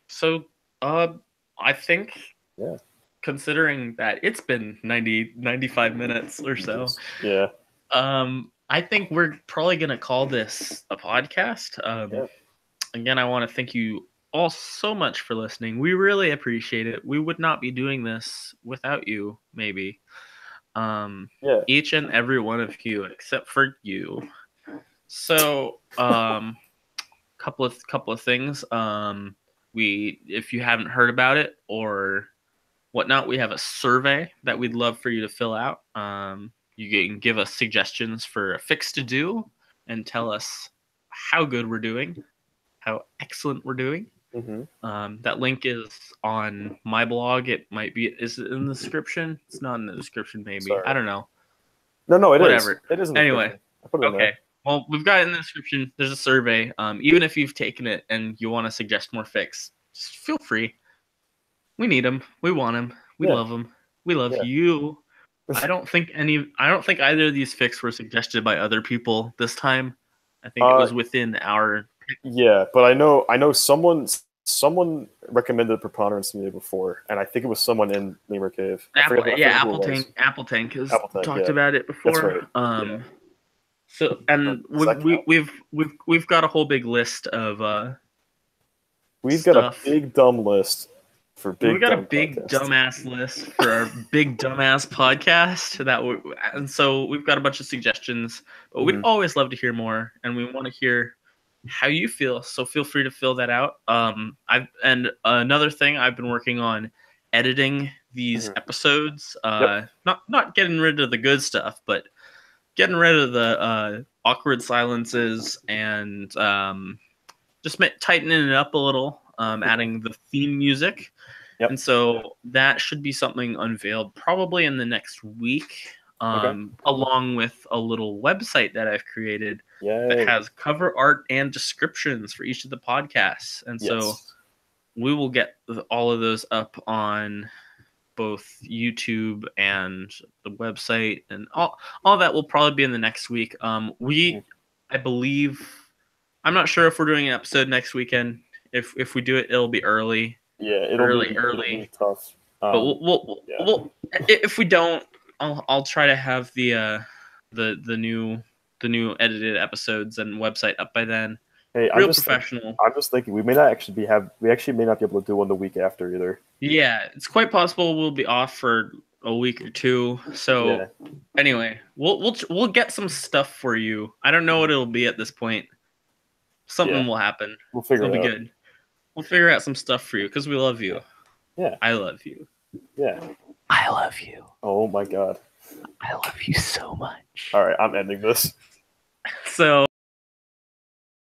So, I think, considering that it's been 95 minutes or so, I think we're probably gonna call this a podcast. Again, I want to thank you all so much for listening. We really appreciate it. We would not be doing this without you, maybe. Each and every one of you, except for you. So, couple of things. If you haven't heard about it or whatnot, we have a survey that we'd love for you to fill out. You can give us suggestions for a fix to do and tell us how good we're doing, how excellent we're doing. That link is on my blog. It might be. Is it in the description? It's not in the description. Maybe. Sorry. I don't know. No, it Whatever. Is. It isn't. Anyway. Okay. Well, we've got it in the description. There's a survey. Even if you've taken it and you want to suggest more fics, just feel free. We need them. We want them. We love them. We love you. I don't think either of these fics were suggested by other people this time. I think it was within our. Yeah, but I know someone recommended Preponderance to me before, and I think it was someone in Lemur Cave. Apple Tank has talked about it before. That's right. So and we've got a whole big list of we've got a big dumb list for big. We've got a big dumbass list for our big dumbass podcast and so we've got a bunch of suggestions, but we'd always love to hear more, and we want to hear how you feel. So feel free to fill that out. And another thing, I've been working on editing these episodes. Not getting rid of the good stuff, but getting rid of the awkward silences and just tightening it up a little. Adding the theme music. Yep. And so that should be something unveiled probably in the next week, along with a little website that I've created that has cover art and descriptions for each of the podcasts. And so we will get all of those up on both YouTube and the website, and all that will probably be in the next week. I believe, I'm not sure if we're doing an episode next weekend. If we do it, it'll be early. Yeah, it'll be tough. But we'll if we don't, I'll try to have the new edited episodes and website up by then. Hey, real professional. I'm just thinking we may not actually may not be able to do one the week after either. Yeah, it's quite possible we'll be off for a week or two. So anyway, we'll get some stuff for you. I don't know what it'll be at this point. Something will happen. We'll figure it out. It'll be good. We'll figure out some stuff for you because we love you. Yeah. I love you. Yeah. I love you. Oh my God. I love you so much. All right, I'm ending this. So